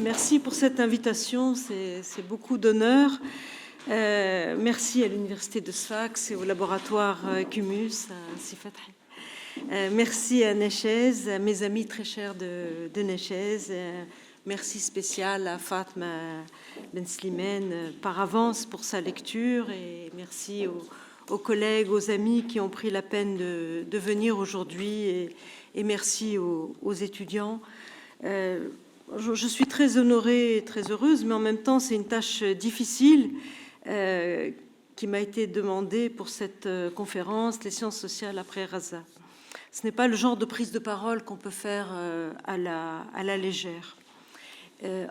Merci pour cette invitation, c'est beaucoup d'honneur. Merci à l'Université de Sfax et au laboratoire Cumus, à Sifatri. Merci à Nechez, à mes amis très chers de Nechez. Merci spécial à Fatma Ben Slimane par avance pour sa lecture et merci aux collègues, aux amis qui ont pris la peine de venir aujourd'hui et merci aux étudiants. Je suis très honorée et très heureuse, mais en même temps, c'est une tâche difficile qui m'a été demandée pour cette conférence, les sciences sociales après Raza. Ce n'est pas le genre de prise de parole qu'on peut faire à la légère.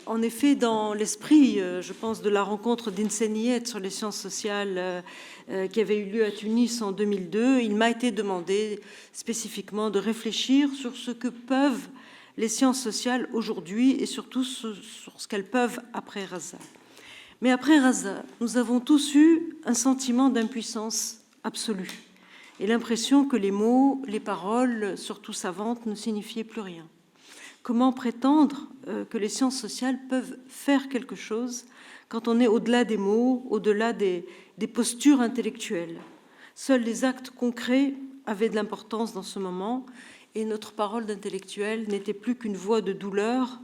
En effet, dans l'esprit, je pense, de la rencontre d'Inseniyet sur les sciences sociales qui avait eu lieu à Tunis en 2002, il m'a été demandé spécifiquement de réfléchir sur ce que peuvent les sciences sociales aujourd'hui et surtout sur ce qu'elles peuvent après Raza. Mais après Raza, nous avons tous eu un sentiment d'impuissance absolue et l'impression que les mots, les paroles, surtout savantes, ne signifiaient plus rien. Comment prétendre que les sciences sociales peuvent faire quelque chose quand on est au-delà des mots, au-delà des postures intellectuelles? Seuls les actes concrets avaient de l'importance dans ce moment et notre parole d'intellectuel n'était plus qu'une voix de douleur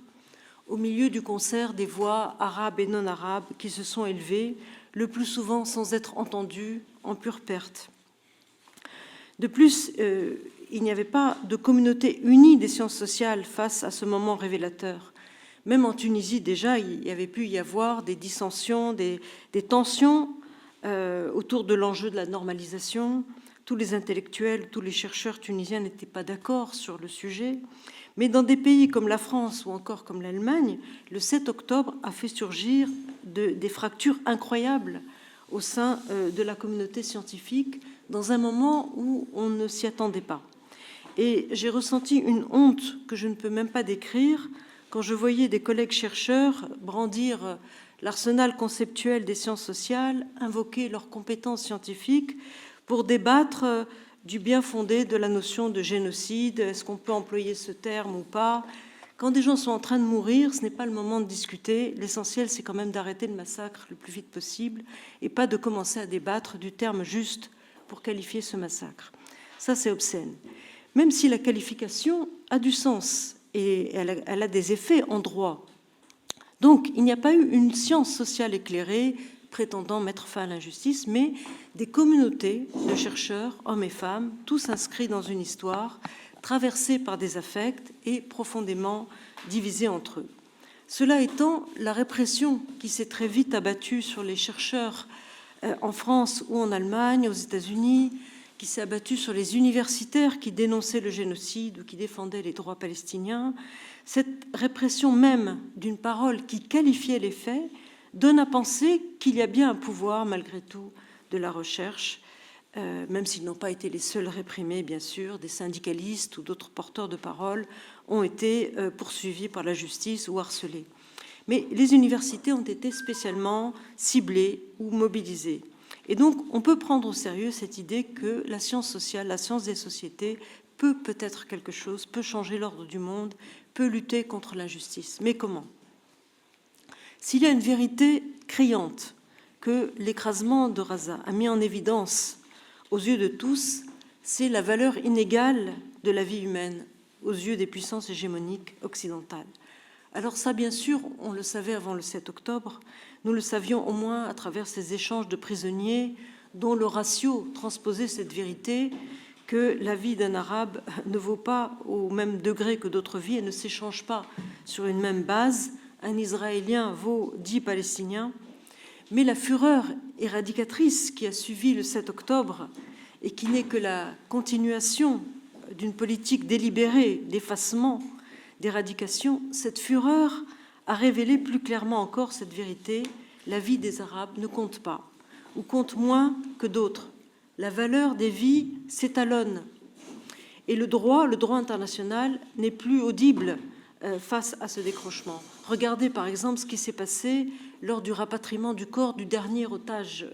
au milieu du concert des voix arabes et non arabes qui se sont élevées, le plus souvent sans être entendues, en pure perte. De plus, il n'y avait pas de communauté unie des sciences sociales face à ce moment révélateur. Même en Tunisie, déjà, il y avait pu y avoir des dissensions, des tensions autour de l'enjeu de la normalisation. Tous les intellectuels, tous les chercheurs tunisiens n'étaient pas d'accord sur le sujet. Mais dans des pays comme la France ou encore comme l'Allemagne, le 7 octobre a fait surgir des fractures incroyables au sein de la communauté scientifique dans un moment où on ne s'y attendait pas. Et j'ai ressenti une honte que je ne peux même pas décrire quand je voyais des collègues chercheurs brandir l'arsenal conceptuel des sciences sociales, invoquer leurs compétences scientifiques pour débattre du bien fondé de la notion de génocide. Est-ce qu'on peut employer ce terme ou pas? Quand des gens sont en train de mourir, ce n'est pas le moment de discuter. L'essentiel, c'est quand même d'arrêter le massacre le plus vite possible et pas de commencer à débattre du terme juste pour qualifier ce massacre. Ça, c'est obscène. Même si la qualification a du sens et elle a des effets en droit. Donc, il n'y a pas eu une science sociale éclairée prétendant mettre fin à l'injustice, mais des communautés de chercheurs, hommes et femmes, tous inscrits dans une histoire, traversés par des affects et profondément divisés entre eux. Cela étant, la répression qui s'est très vite abattue sur les chercheurs en France ou en Allemagne, aux États-Unis, qui s'est abattue sur les universitaires qui dénonçaient le génocide ou qui défendaient les droits palestiniens, cette répression même d'une parole qui qualifiait les faits donne à penser qu'il y a bien un pouvoir, malgré tout, de la recherche, même s'ils n'ont pas été les seuls réprimés, bien sûr. Des syndicalistes ou d'autres porteurs de parole ont été poursuivis par la justice ou harcelés. Mais les universités ont été spécialement ciblées ou mobilisées. Et donc, on peut prendre au sérieux cette idée que la science sociale, la science des sociétés, peut être quelque chose, peut changer l'ordre du monde, peut lutter contre l'injustice. Mais comment ? S'il y a une vérité criante que l'écrasement de Raza a mis en évidence aux yeux de tous, c'est la valeur inégale de la vie humaine aux yeux des puissances hégémoniques occidentales. Alors ça, bien sûr, on le savait avant le 7 octobre, nous le savions au moins à travers ces échanges de prisonniers dont le ratio transposait cette vérité que la vie d'un Arabe ne vaut pas au même degré que d'autres vies et ne s'échange pas sur une même base. Un Israélien vaut 10 Palestiniens, mais la fureur éradicatrice qui a suivi le 7 octobre et qui n'est que la continuation d'une politique délibérée d'effacement, d'éradication, cette fureur a révélé plus clairement encore cette vérité: la vie des Arabes ne compte pas, ou compte moins que d'autres. La valeur des vies s'étalonne. Et le droit international n'est plus audible face à ce décrochement. Regardez par exemple ce qui s'est passé lors du rapatriement du corps du dernier otage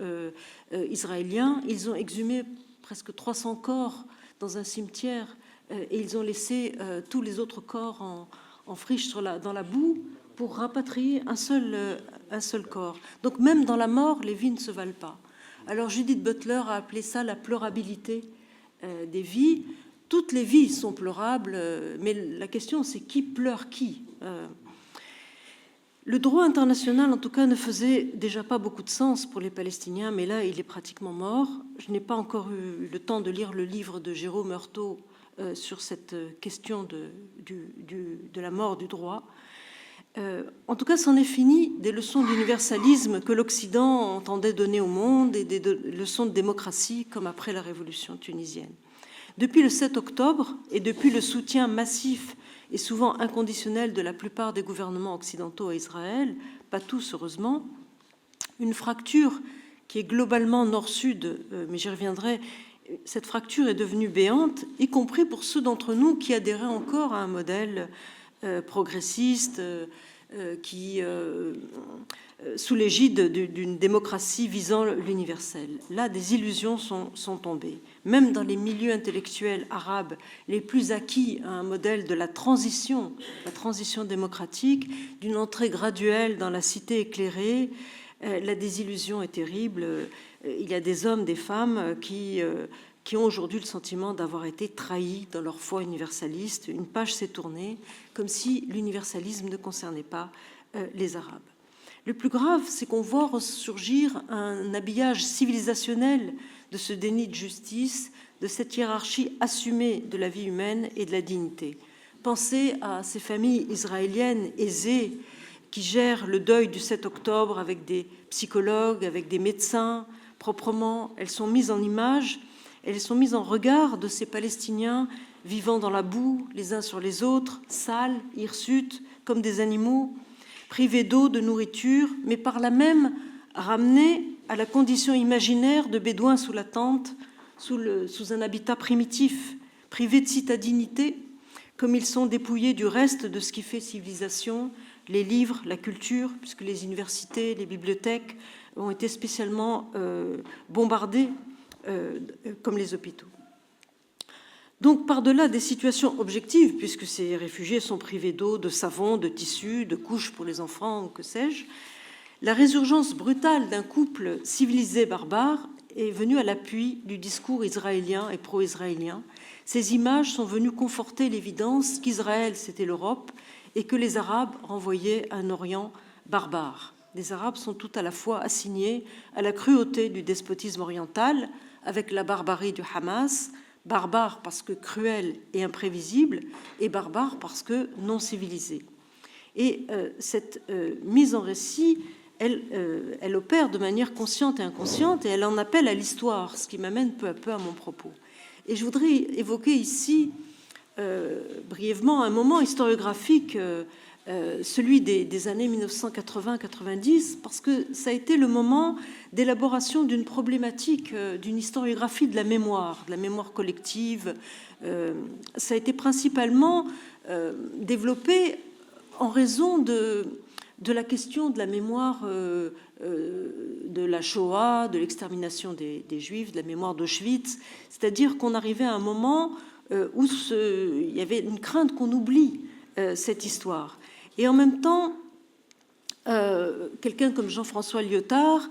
israélien. Ils ont exhumé presque 300 corps dans un cimetière et ils ont laissé tous les autres corps en friche dans la boue. pour rapatrier un seul corps. Donc même dans la mort, les vies ne se valent pas. Alors Judith Butler a appelé ça la pleurabilité des vies. Toutes les vies sont pleurables, mais la question c'est qui pleure qui. Le droit international, en tout cas, ne faisait déjà pas beaucoup de sens pour les Palestiniens, mais là, il est pratiquement mort. Je n'ai pas encore eu le temps de lire le livre de Jérôme Heurtaud sur cette question de la mort du droit. En tout cas, c'en est fini des leçons d'universalisme que l'Occident entendait donner au monde et des leçons de démocratie comme après la révolution tunisienne. Depuis le 7 octobre et depuis le soutien massif et souvent inconditionnel de la plupart des gouvernements occidentaux à Israël, pas tous heureusement, une fracture qui est globalement nord-sud, mais j'y reviendrai, cette fracture est devenue béante, y compris pour ceux d'entre nous qui adhéraient encore à un modèle progressiste qui sous l'égide d'une démocratie visant l'universel. Là, des illusions sont tombées. Même dans les milieux intellectuels arabes les plus acquis à un modèle de la transition démocratique, d'une entrée graduelle dans la cité éclairée, la désillusion est terrible. Il y a des hommes, des femmes qui ont aujourd'hui le sentiment d'avoir été trahis dans leur foi universaliste. Une page s'est tournée, comme si l'universalisme ne concernait pas les Arabes. Le plus grave, c'est qu'on voit ressurgir un habillage civilisationnel de ce déni de justice, de cette hiérarchie assumée de la vie humaine et de la dignité. Pensez à ces familles israéliennes aisées qui gèrent le deuil du 7 octobre avec des psychologues, avec des médecins, proprement. Elles sont mises en image, elles sont mises en regard de ces Palestiniens vivant dans la boue, les uns sur les autres, sales, hirsutes, comme des animaux, privés d'eau, de nourriture, mais par là même ramenés à la condition imaginaire de bédouins sous la tente, sous un habitat primitif, privés de citadinité, comme ils sont dépouillés du reste de ce qui fait civilisation, les livres, la culture, puisque les universités, les bibliothèques ont été spécialement bombardées, comme les hôpitaux. Donc, par-delà des situations objectives, puisque ces réfugiés sont privés d'eau, de savon, de tissus, de couches pour les enfants, ou que sais-je, la résurgence brutale d'un couple civilisé barbare est venue à l'appui du discours israélien et pro-israélien. Ces images sont venues conforter l'évidence qu'Israël, c'était l'Europe, et que les Arabes renvoyaient un Orient barbare. Les Arabes sont tout à la fois assignés à la cruauté du despotisme oriental, avec la barbarie du Hamas, barbare parce que cruel et imprévisible, et barbare parce que non civilisé. Et cette mise en récit, elle opère de manière consciente et inconsciente, et elle en appelle à l'histoire, ce qui m'amène peu à peu à mon propos. Et je voudrais évoquer ici brièvement un moment historiographique, celui des années 1980-90, parce que ça a été le moment d'élaboration d'une problématique, d'une historiographie de la mémoire collective. Ça a été principalement développé en raison de la question de la mémoire de la Shoah, de l'extermination des Juifs, de la mémoire d'Auschwitz. C'est-à-dire qu'on arrivait à un moment où il y avait une crainte qu'on oublie cette histoire. Et en même temps, quelqu'un comme Jean-François Lyotard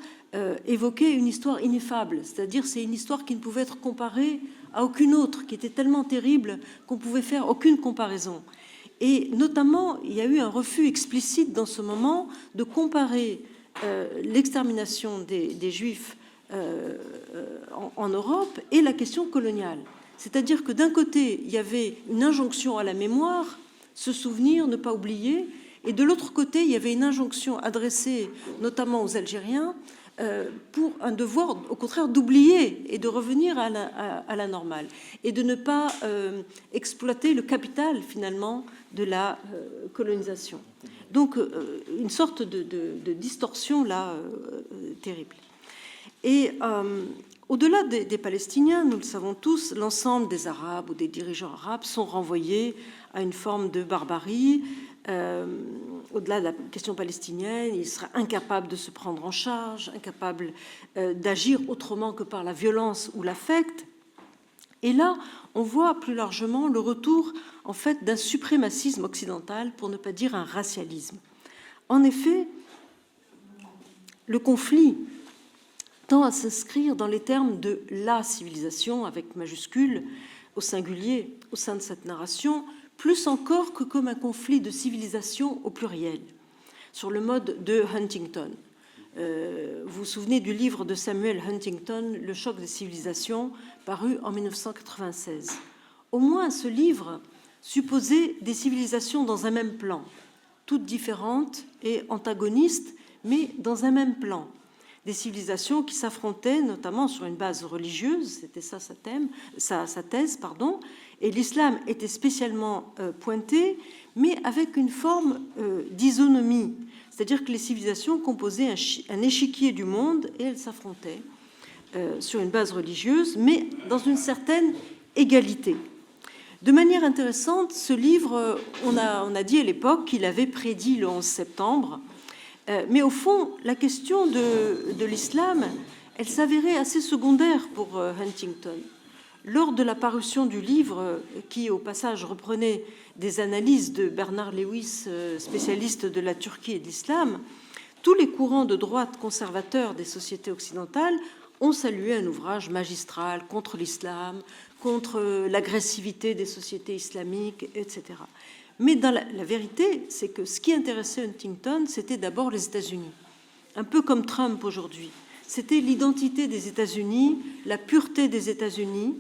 évoquait une histoire ineffable, c'est-à-dire c'est une histoire qui ne pouvait être comparée à aucune autre, qui était tellement terrible qu'on ne pouvait faire aucune comparaison. Et notamment, il y a eu un refus explicite dans ce moment de comparer l'extermination des Juifs en Europe et la question coloniale. C'est-à-dire que d'un côté, il y avait une injonction à la mémoire, se souvenir, ne pas oublier, et de l'autre côté, il y avait une injonction adressée notamment aux Algériens pour un devoir, au contraire, d'oublier et de revenir à la normale, et de ne pas exploiter le capital, finalement, de la colonisation. Donc, une sorte de distorsion, là, terrible. Et au-delà des Palestiniens, nous le savons tous, l'ensemble des Arabes ou des dirigeants arabes sont renvoyés à une forme de barbarie. Au-delà de la question palestinienne, ils seraient incapables de se prendre en charge, incapables d'agir autrement que par la violence ou l'affect. Et là, on voit plus largement le retour, en fait, d'un suprémacisme occidental, pour ne pas dire un racialisme. En effet, le conflit tend à s'inscrire dans les termes de la civilisation, avec majuscule, au singulier, au sein de cette narration, plus encore que comme un conflit de civilisation au pluriel, sur le mode de Huntington. Vous vous souvenez du livre de Samuel Huntington, Le choc des civilisations, paru en 1996. Au moins, ce livre supposait des civilisations dans un même plan, toutes différentes et antagonistes, mais dans un même plan. Des civilisations qui s'affrontaient notamment sur une base religieuse, c'était ça sa thèse, et l'islam était spécialement pointé, mais avec une forme d'isonomie, c'est-à-dire que les civilisations composaient un échiquier du monde et elles s'affrontaient sur une base religieuse, mais dans une certaine égalité. De manière intéressante, ce livre, on a dit à l'époque qu'il avait prédit le 11 septembre, mais au fond, la question de l'islam, elle s'avérait assez secondaire pour Huntington. Lors de la parution du livre, qui au passage reprenait des analyses de Bernard Lewis, spécialiste de la Turquie et de l'islam, tous les courants de droite conservateurs des sociétés occidentales ont salué un ouvrage magistral contre l'islam, contre l'agressivité des sociétés islamiques, etc. Mais dans la vérité, c'est que ce qui intéressait Huntington, c'était d'abord les États-Unis, un peu comme Trump aujourd'hui. C'était l'identité des États-Unis, la pureté des États-Unis.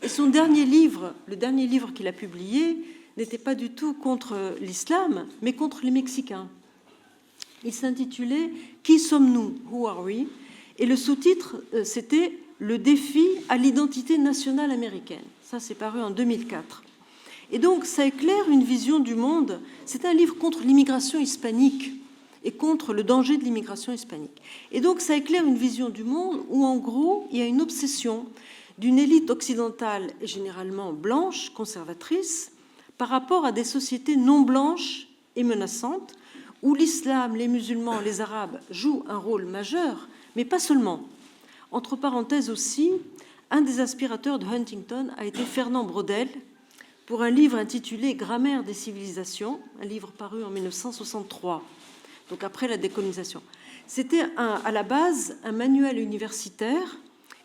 Et son dernier livre, le dernier livre qu'il a publié, n'était pas du tout contre l'islam, mais contre les Mexicains. Il s'intitulait « Qui sommes-nous ? Who are we ?» Et le sous-titre, c'était « Le défi à l'identité nationale américaine ». Ça, c'est paru en 2004. Et donc, ça éclaire une vision du monde. C'est un livre contre l'immigration hispanique et contre le danger de l'immigration hispanique. Et donc, ça éclaire une vision du monde où, en gros, il y a une obsession d'une élite occidentale et généralement blanche, conservatrice, par rapport à des sociétés non blanches et menaçantes, où l'islam, les musulmans, les arabes jouent un rôle majeur, mais pas seulement. Entre parenthèses aussi, un des inspirateurs de Huntington a été Fernand Braudel, pour un livre intitulé « Grammaire des civilisations », un livre paru en 1963, donc après la décolonisation. C'était à la base un manuel universitaire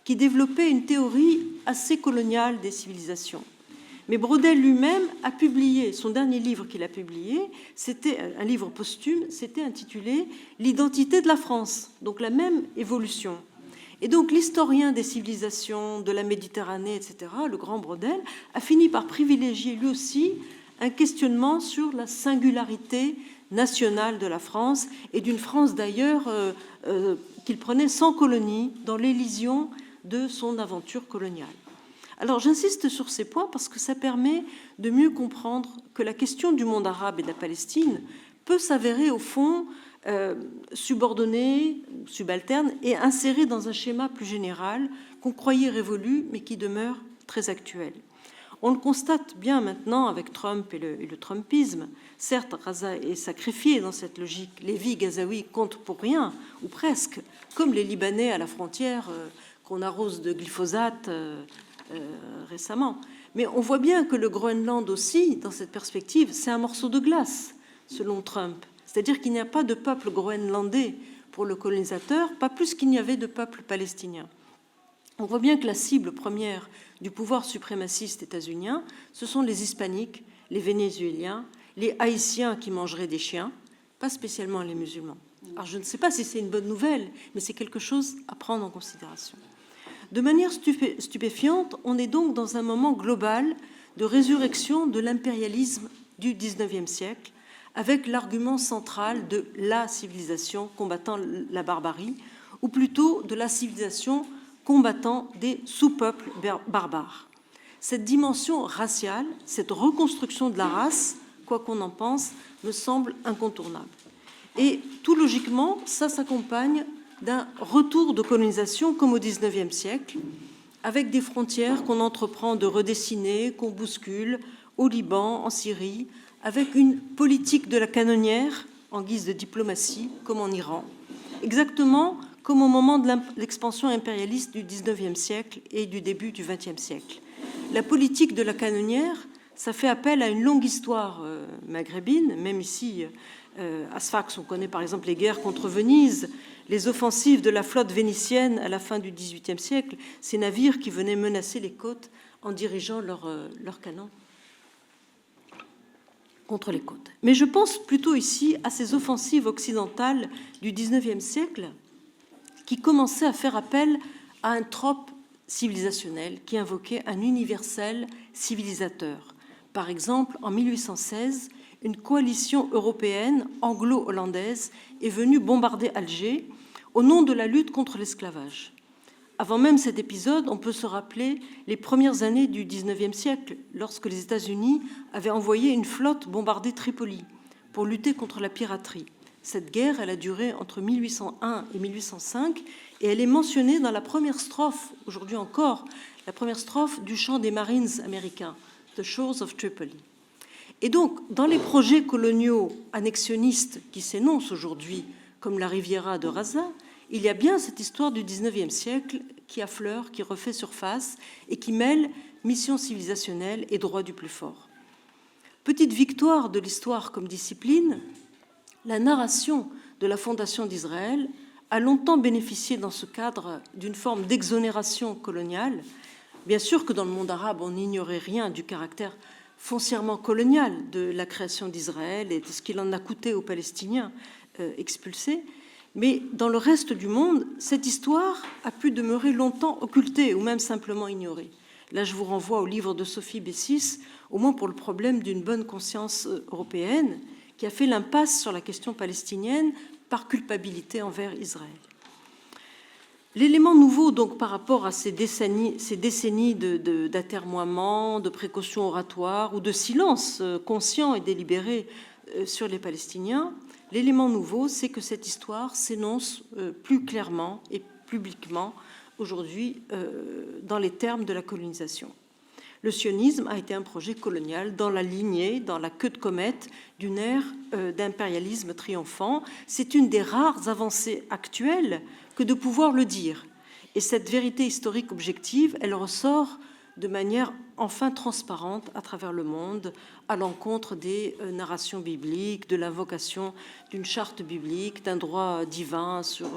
qui développait une théorie assez coloniale des civilisations. Mais Braudel lui-même a publié, son dernier livre qu'il a publié, c'était un livre posthume, c'était intitulé « L'identité de la France », donc la même évolution. Et donc l'historien des civilisations, de la Méditerranée, etc., le grand Braudel, a fini par privilégier lui aussi un questionnement sur la singularité nationale de la France, et d'une France d'ailleurs qu'il prenait sans colonie dans l'élision de son aventure coloniale. Alors j'insiste sur ces points parce que ça permet de mieux comprendre que la question du monde arabe et de la Palestine peut s'avérer au fond subordonnée, subalterne et insérée dans un schéma plus général qu'on croyait révolu mais qui demeure très actuel. On le constate bien maintenant avec Trump et le trumpisme. Certes, Gaza est sacrifié dans cette logique. Les vies gazaouis comptent pour rien, ou presque, comme les Libanais à la frontière qu'on arrose de glyphosate récemment. Mais on voit bien que le Groenland aussi, dans cette perspective, c'est un morceau de glace, selon Trump. C'est-à-dire qu'il n'y a pas de peuple groenlandais pour le colonisateur, pas plus qu'il n'y avait de peuple palestinien. On voit bien que la cible première du pouvoir suprémaciste états-unien, ce sont les hispaniques, les vénézuéliens, les haïtiens qui mangeraient des chiens, pas spécialement les musulmans. Alors je ne sais pas si c'est une bonne nouvelle, mais c'est quelque chose à prendre en considération. De manière stupéfiante, on est donc dans un moment global de résurrection de l'impérialisme du XIXe siècle, avec l'argument central de la civilisation combattant la barbarie, ou plutôt de la civilisation combattant des sous-peuples barbares. Cette dimension raciale, cette reconstruction de la race, quoi qu'on en pense, me semble incontournable. Et tout logiquement, ça s'accompagne d'un retour de colonisation comme au XIXe siècle, avec des frontières qu'on entreprend de redessiner, qu'on bouscule au Liban, en Syrie, avec une politique de la canonnière en guise de diplomatie, comme en Iran, exactement comme au moment de l'expansion impérialiste du XIXe siècle et du début du XXe siècle. La politique de la canonnière, ça fait appel à une longue histoire maghrébine, même ici À Sfax, on connaît par exemple les guerres contre Venise, les offensives de la flotte vénitienne à la fin du XVIIIe siècle, ces navires qui venaient menacer les côtes en dirigeant leurs canons contre les côtes. Mais je pense plutôt ici à ces offensives occidentales du XIXe siècle qui commençaient à faire appel à un trope civilisationnel qui invoquait un universel civilisateur. Par exemple, en 1816, une coalition européenne anglo-hollandaise est venue bombarder Alger au nom de la lutte contre l'esclavage. Avant même cet épisode, on peut se rappeler les premières années du XIXe siècle, lorsque les États-Unis avaient envoyé une flotte bombarder Tripoli pour lutter contre la piraterie. Cette guerre, elle a duré entre 1801 et 1805, et elle est mentionnée dans la première strophe, aujourd'hui encore, la première strophe du chant des Marines américains, The Shores of Tripoli. Et donc, dans les projets coloniaux annexionnistes qui s'énoncent aujourd'hui, comme la Riviera de Raza, il y a bien cette histoire du XIXe siècle qui affleure, qui refait surface et qui mêle mission civilisationnelle et droit du plus fort. Petite victoire de l'histoire comme discipline, la narration de la fondation d'Israël a longtemps bénéficié dans ce cadre d'une forme d'exonération coloniale. Bien sûr que dans le monde arabe, on n'ignorait rien du caractère foncièrement colonial de la création d'Israël et de ce qu'il en a coûté aux Palestiniens expulsés. Mais dans le reste du monde, cette histoire a pu demeurer longtemps occultée ou même simplement ignorée. Là, je vous renvoie au livre de Sophie Bessis, au moins pour le problème d'une bonne conscience européenne, qui a fait l'impasse sur la question palestinienne par culpabilité envers Israël. L'élément nouveau, donc, par rapport à ces décennies d'atermoiement, de précautions oratoires ou de silence conscient et délibéré sur les Palestiniens, l'élément nouveau, c'est que cette histoire s'énonce plus clairement et publiquement aujourd'hui dans les termes de la colonisation. Le sionisme a été un projet colonial dans la lignée, dans la queue de comète d'une ère d'impérialisme triomphant. C'est une des rares avancées actuelles que de pouvoir le dire. Et cette vérité historique objective, elle ressort de manière enfin transparente à travers le monde, à l'encontre des narrations bibliques, de l'invocation d'une charte biblique, d'un droit divin sur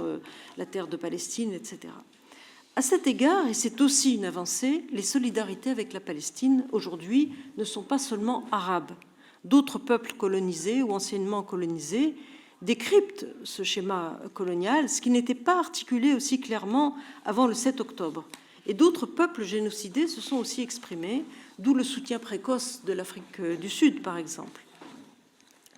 la terre de Palestine, etc. À cet égard, et c'est aussi une avancée, les solidarités avec la Palestine aujourd'hui ne sont pas seulement arabes. D'autres peuples colonisés ou anciennement colonisés décryptent ce schéma colonial, ce qui n'était pas articulé aussi clairement avant le 7 octobre. Et d'autres peuples génocidés se sont aussi exprimés, d'où le soutien précoce de l'Afrique du Sud, par exemple.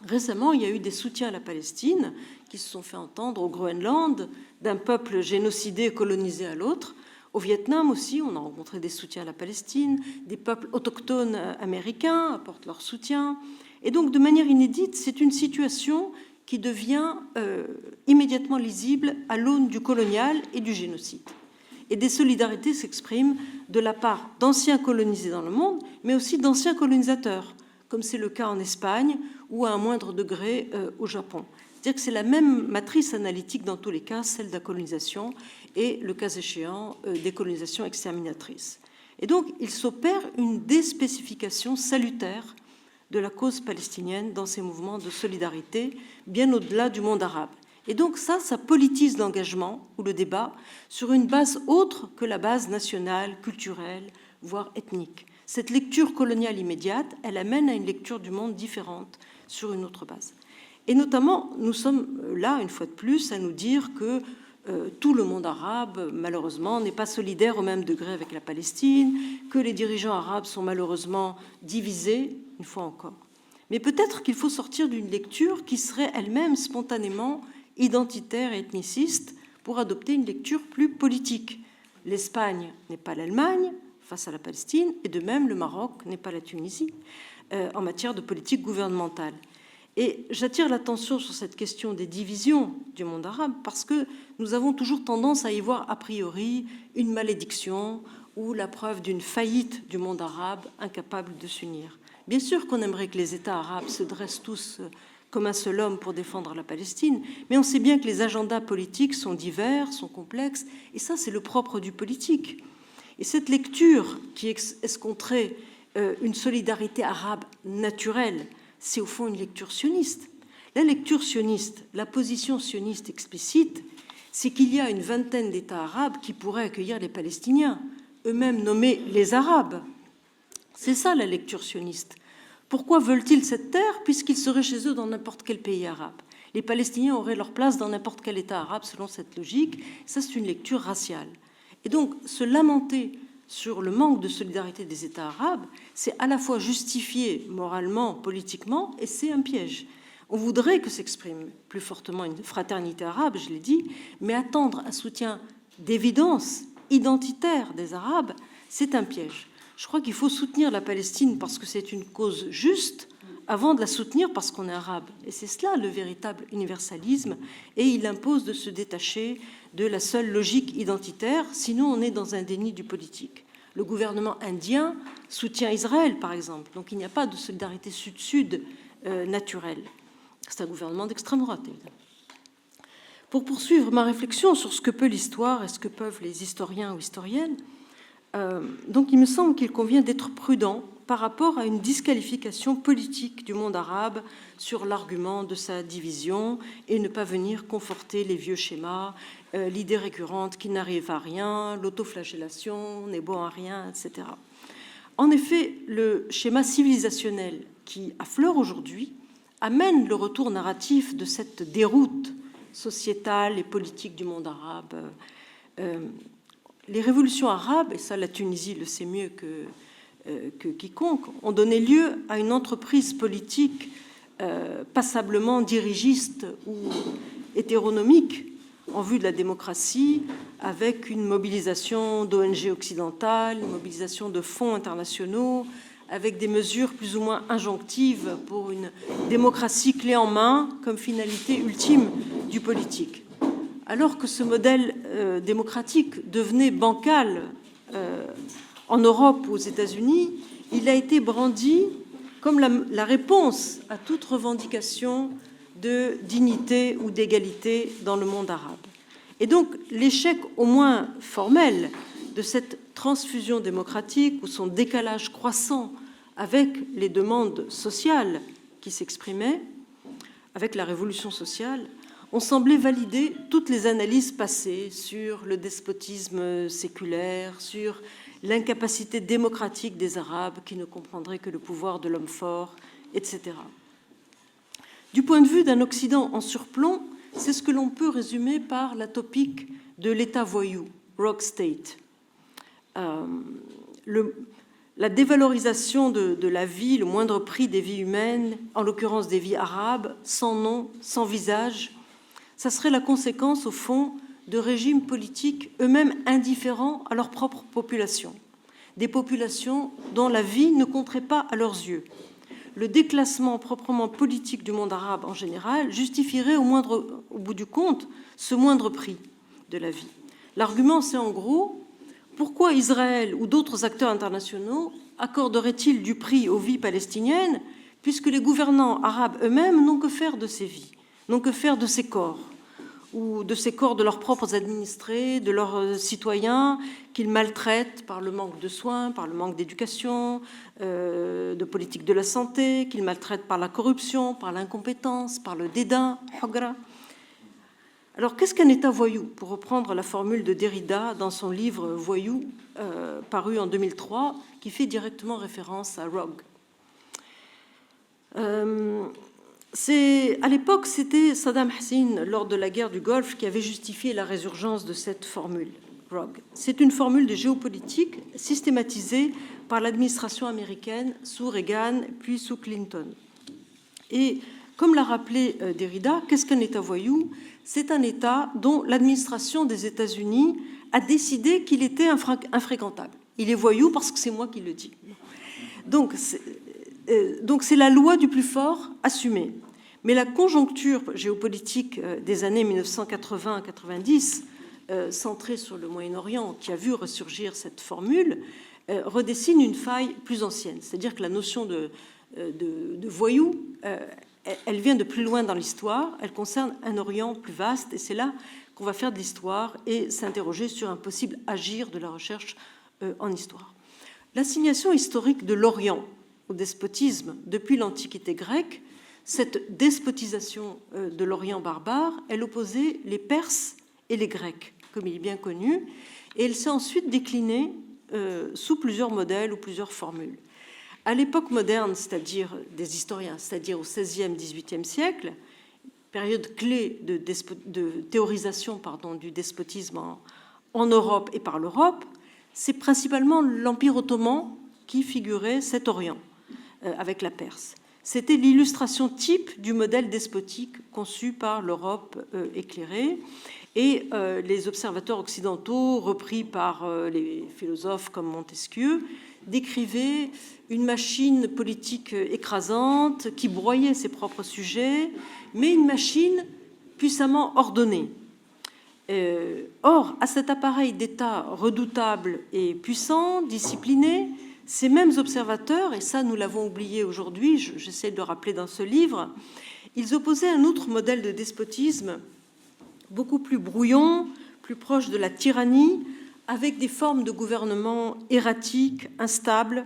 Récemment, il y a eu des soutiens à la Palestine qui se sont fait entendre au Groenland, d'un peuple génocidé et colonisé à l'autre. Au Vietnam aussi, on a rencontré des soutiens à la Palestine, des peuples autochtones américains apportent leur soutien. Et donc, de manière inédite, c'est une situation qui devient immédiatement lisible à l'aune du colonial et du génocide. Et des solidarités s'expriment de la part d'anciens colonisés dans le monde, mais aussi d'anciens colonisateurs, comme c'est le cas en Espagne ou à un moindre degré au Japon. C'est-à-dire que c'est la même matrice analytique dans tous les cas, celle de la colonisation et, le cas échéant, des colonisations exterminatrices. Et donc, il s'opère une déspécification salutaire de la cause palestinienne dans ces mouvements de solidarité, bien au-delà du monde arabe. Et donc ça politise l'engagement ou le débat sur une base autre que la base nationale, culturelle, voire ethnique. Cette lecture coloniale immédiate, elle amène à une lecture du monde différente sur une autre base. Et notamment, nous sommes là, une fois de plus, à nous dire que tout le monde arabe, malheureusement, n'est pas solidaire au même degré avec la Palestine, que les dirigeants arabes sont malheureusement divisés, une fois encore. Mais peut-être qu'il faut sortir d'une lecture qui serait elle-même spontanément identitaire et ethniciste pour adopter une lecture plus politique. L'Espagne n'est pas l'Allemagne face à la Palestine, et de même le Maroc n'est pas la Tunisie en matière de politique gouvernementale. Et j'attire l'attention sur cette question des divisions du monde arabe parce que nous avons toujours tendance à y voir a priori une malédiction ou la preuve d'une faillite du monde arabe incapable de s'unir. Bien sûr qu'on aimerait que les États arabes se dressent tous comme un seul homme pour défendre la Palestine, mais on sait bien que les agendas politiques sont divers, sont complexes, et ça, c'est le propre du politique. Et cette lecture qui escompterait une solidarité arabe naturelle, c'est au fond une lecture sioniste. La lecture sioniste, la position sioniste explicite, c'est qu'il y a une vingtaine d'États arabes qui pourraient accueillir les Palestiniens, eux-mêmes nommés les Arabes. C'est ça la lecture sioniste. Pourquoi veulent-ils cette terre puisqu'ils seraient chez eux dans n'importe quel pays arabe? Les Palestiniens auraient leur place dans n'importe quel État arabe selon cette logique. Ça, c'est une lecture raciale. Et donc, se lamenter sur le manque de solidarité des États arabes, c'est à la fois justifié moralement, politiquement, et c'est un piège. On voudrait que s'exprime plus fortement une fraternité arabe, je l'ai dit, mais attendre un soutien d'évidence identitaire des Arabes, c'est un piège. Je crois qu'il faut soutenir la Palestine parce que c'est une cause juste, avant de la soutenir parce qu'on est arabe. Et c'est cela le véritable universalisme, et il impose de se détacher de la seule logique identitaire, sinon on est dans un déni du politique. Le gouvernement indien soutient Israël, par exemple, donc il n'y a pas de solidarité sud-sud naturelle. C'est un gouvernement d'extrême droite, évidemment. Pour poursuivre ma réflexion sur ce que peut l'histoire et ce que peuvent les historiens ou historiennes, donc il me semble qu'il convient d'être prudent par rapport à une disqualification politique du monde arabe sur l'argument de sa division et ne pas venir conforter les vieux schémas, l'idée récurrente qu'il n'arrive à rien, l'autoflagellation, n'est bon à rien, etc. En effet, le schéma civilisationnel qui affleure aujourd'hui amène le retour narratif de cette déroute sociétale et politique du monde arabe. Les révolutions arabes, et ça la Tunisie le sait mieux que quiconque, ont donné lieu à une entreprise politique passablement dirigiste ou hétéronomique en vue de la démocratie, avec une mobilisation d'ONG occidentales, une mobilisation de fonds internationaux, avec des mesures plus ou moins injonctives pour une démocratie clé en main comme finalité ultime du politique. Alors que ce modèle démocratique devenait bancal en Europe ou aux États-Unis, il a été brandi comme la réponse à toute revendication de dignité ou d'égalité dans le monde arabe. Et donc l'échec au moins formel de cette transfusion démocratique ou son décalage croissant avec les demandes sociales qui s'exprimaient, avec la révolution sociale, ont semblé valider toutes les analyses passées sur le despotisme séculaire, sur l'incapacité démocratique des Arabes qui ne comprendraient que le pouvoir de l'homme fort, etc. Du point de vue d'un Occident en surplomb, c'est ce que l'on peut résumer par la topique de l'État voyou, Rogue State. La dévalorisation de la vie, le moindre prix des vies humaines, en l'occurrence des vies arabes, sans nom, sans visage, ça serait la conséquence, au fond, de régimes politiques eux-mêmes indifférents à leur propre population, des populations dont la vie ne compterait pas à leurs yeux. Le déclassement proprement politique du monde arabe en général justifierait au bout du compte ce moindre prix de la vie. L'argument, c'est en gros, pourquoi Israël ou d'autres acteurs internationaux accorderaient-ils du prix aux vies palestiniennes puisque les gouvernants arabes eux-mêmes n'ont que faire de ces vies, n'ont que faire de ces corps, ou de ces corps de leurs propres administrés, de leurs citoyens, qu'ils maltraitent par le manque de soins, par le manque d'éducation, de politique de la santé, qu'ils maltraitent par la corruption, par l'incompétence, par le dédain. Alors, qu'est-ce qu'un État voyou? Pour reprendre la formule de Derrida dans son livre Voyou, paru en 2003, qui fait directement référence à Rogue. À l'époque, c'était Saddam Hussein, lors de la guerre du Golfe, qui avait justifié la résurgence de cette formule, Rogue. C'est une formule de géopolitique systématisée par l'administration américaine sous Reagan, puis sous Clinton. Et comme l'a rappelé Derrida, qu'est-ce qu'un État voyou? C'est un État dont l'administration des États-Unis a décidé qu'il était infréquentable. Il est voyou parce que c'est moi qui le dis. Donc c'est la loi du plus fort assumée. Mais la conjoncture géopolitique des années 1980-90, centrée sur le Moyen-Orient, qui a vu ressurgir cette formule, redessine une faille plus ancienne. C'est-à-dire que la notion de voyou, elle vient de plus loin dans l'histoire, elle concerne un Orient plus vaste, et c'est là qu'on va faire de l'histoire et s'interroger sur un possible agir de la recherche en histoire. L'assignation historique de l'Orient au despotisme depuis l'Antiquité grecque cette despotisation de l'Orient barbare, elle opposait les Perses et les Grecs, comme il est bien connu, et elle s'est ensuite déclinée sous plusieurs modèles ou plusieurs formules. À l'époque moderne, c'est-à-dire des historiens, c'est-à-dire au XVIe, XVIIIe siècle, période clé de théorisation du despotisme en Europe et par l'Europe, c'est principalement l'Empire ottoman qui figurait cet Orient avec la Perse. C'était l'illustration type du modèle despotique conçu par l'Europe éclairée. Et les observateurs occidentaux, repris par les philosophes comme Montesquieu, décrivaient une machine politique écrasante qui broyait ses propres sujets, mais une machine puissamment ordonnée. Or, à cet appareil d'État redoutable et puissant, discipliné, ces mêmes observateurs, et ça nous l'avons oublié aujourd'hui, j'essaie de le rappeler dans ce livre, ils opposaient un autre modèle de despotisme beaucoup plus brouillon, plus proche de la tyrannie, avec des formes de gouvernement erratiques, instables,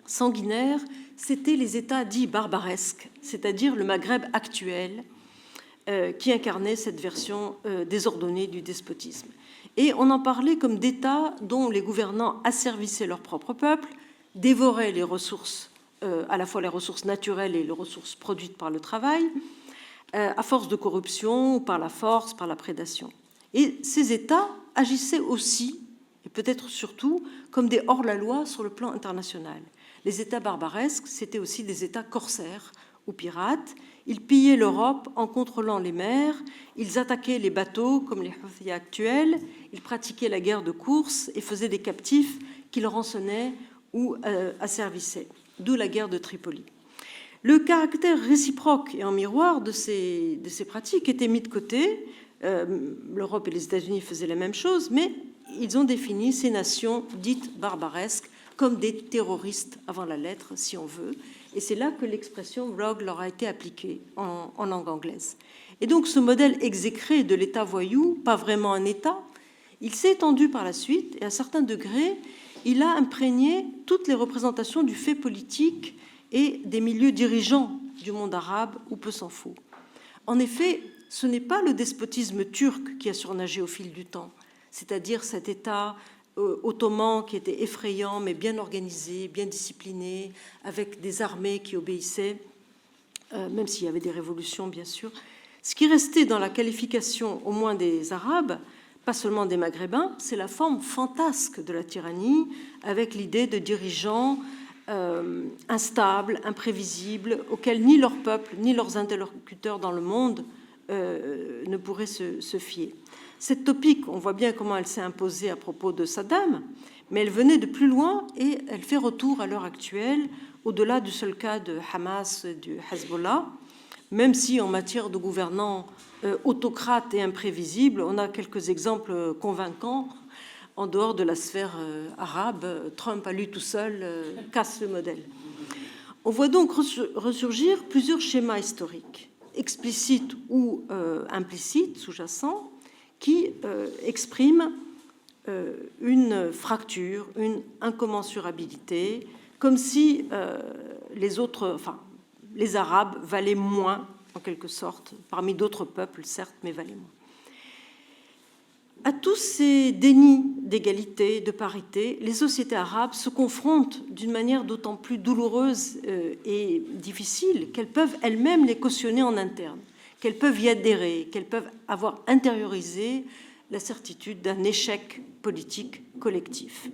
sanguinaires. C'était les États dits barbaresques, c'est-à-dire le Maghreb actuel, qui incarnait cette version désordonnée du despotisme. Et on en parlait comme d'États dont les gouvernants asservissaient leur propre peuple, dévoraient les ressources, à la fois les ressources naturelles et les ressources produites par le travail, à force de corruption, ou par la force, par la prédation. Et ces États agissaient aussi, et peut-être surtout, comme des hors-la-loi sur le plan international. Les États barbaresques, c'était aussi des États corsaires ou pirates. Ils pillaient l'Europe en contrôlant les mers, ils attaquaient les bateaux comme les Houthis actuels, ils pratiquaient la guerre de course et faisaient des captifs qu'ils rançonnaient ou asservissaient, d'où la guerre de Tripoli. Le caractère réciproque et en miroir de ces pratiques était mis de côté. L'Europe et les États-Unis faisaient la même chose, mais ils ont défini ces nations dites barbaresques comme des terroristes avant la lettre, si on veut. Et c'est là que l'expression rogue leur a été appliquée en langue anglaise. Et donc ce modèle exécré de l'État voyou, pas vraiment un État, il s'est étendu par la suite et à certains degrés, il a imprégné toutes les représentations du fait politique et des milieux dirigeants du monde arabe, ou peu s'en faut. En effet, ce n'est pas le despotisme turc qui a surnagé au fil du temps, c'est-à-dire cet État ottoman qui était effrayant, mais bien organisé, bien discipliné, avec des armées qui obéissaient, même s'il y avait des révolutions, bien sûr. Ce qui restait dans la qualification, au moins des Arabes, pas seulement des Maghrébins, c'est la forme fantasque de la tyrannie, avec l'idée de dirigeants instables, imprévisibles, auxquels ni leur peuple, ni leurs interlocuteurs dans le monde ne pourraient se fier. Cette topique, on voit bien comment elle s'est imposée à propos de Saddam, mais elle venait de plus loin et elle fait retour à l'heure actuelle, au-delà du seul cas de Hamas et du Hezbollah, même si en matière de gouvernants autocrates et imprévisibles, on a quelques exemples convaincants en dehors de la sphère arabe. Trump à lui tout seul casse le modèle. On voit donc ressurgir plusieurs schémas historiques, explicites ou implicites, sous-jacents, qui expriment une fracture, une incommensurabilité, comme si les Arabes valaient moins, en quelque sorte, parmi d'autres peuples, certes, mais valaient moins. À tous ces dénis d'égalité, de parité, les sociétés arabes se confrontent d'une manière d'autant plus douloureuse et difficile qu'elles peuvent elles-mêmes les cautionner en interne, qu'elles peuvent y adhérer, qu'elles peuvent avoir intériorisé la certitude d'un échec politique collectif.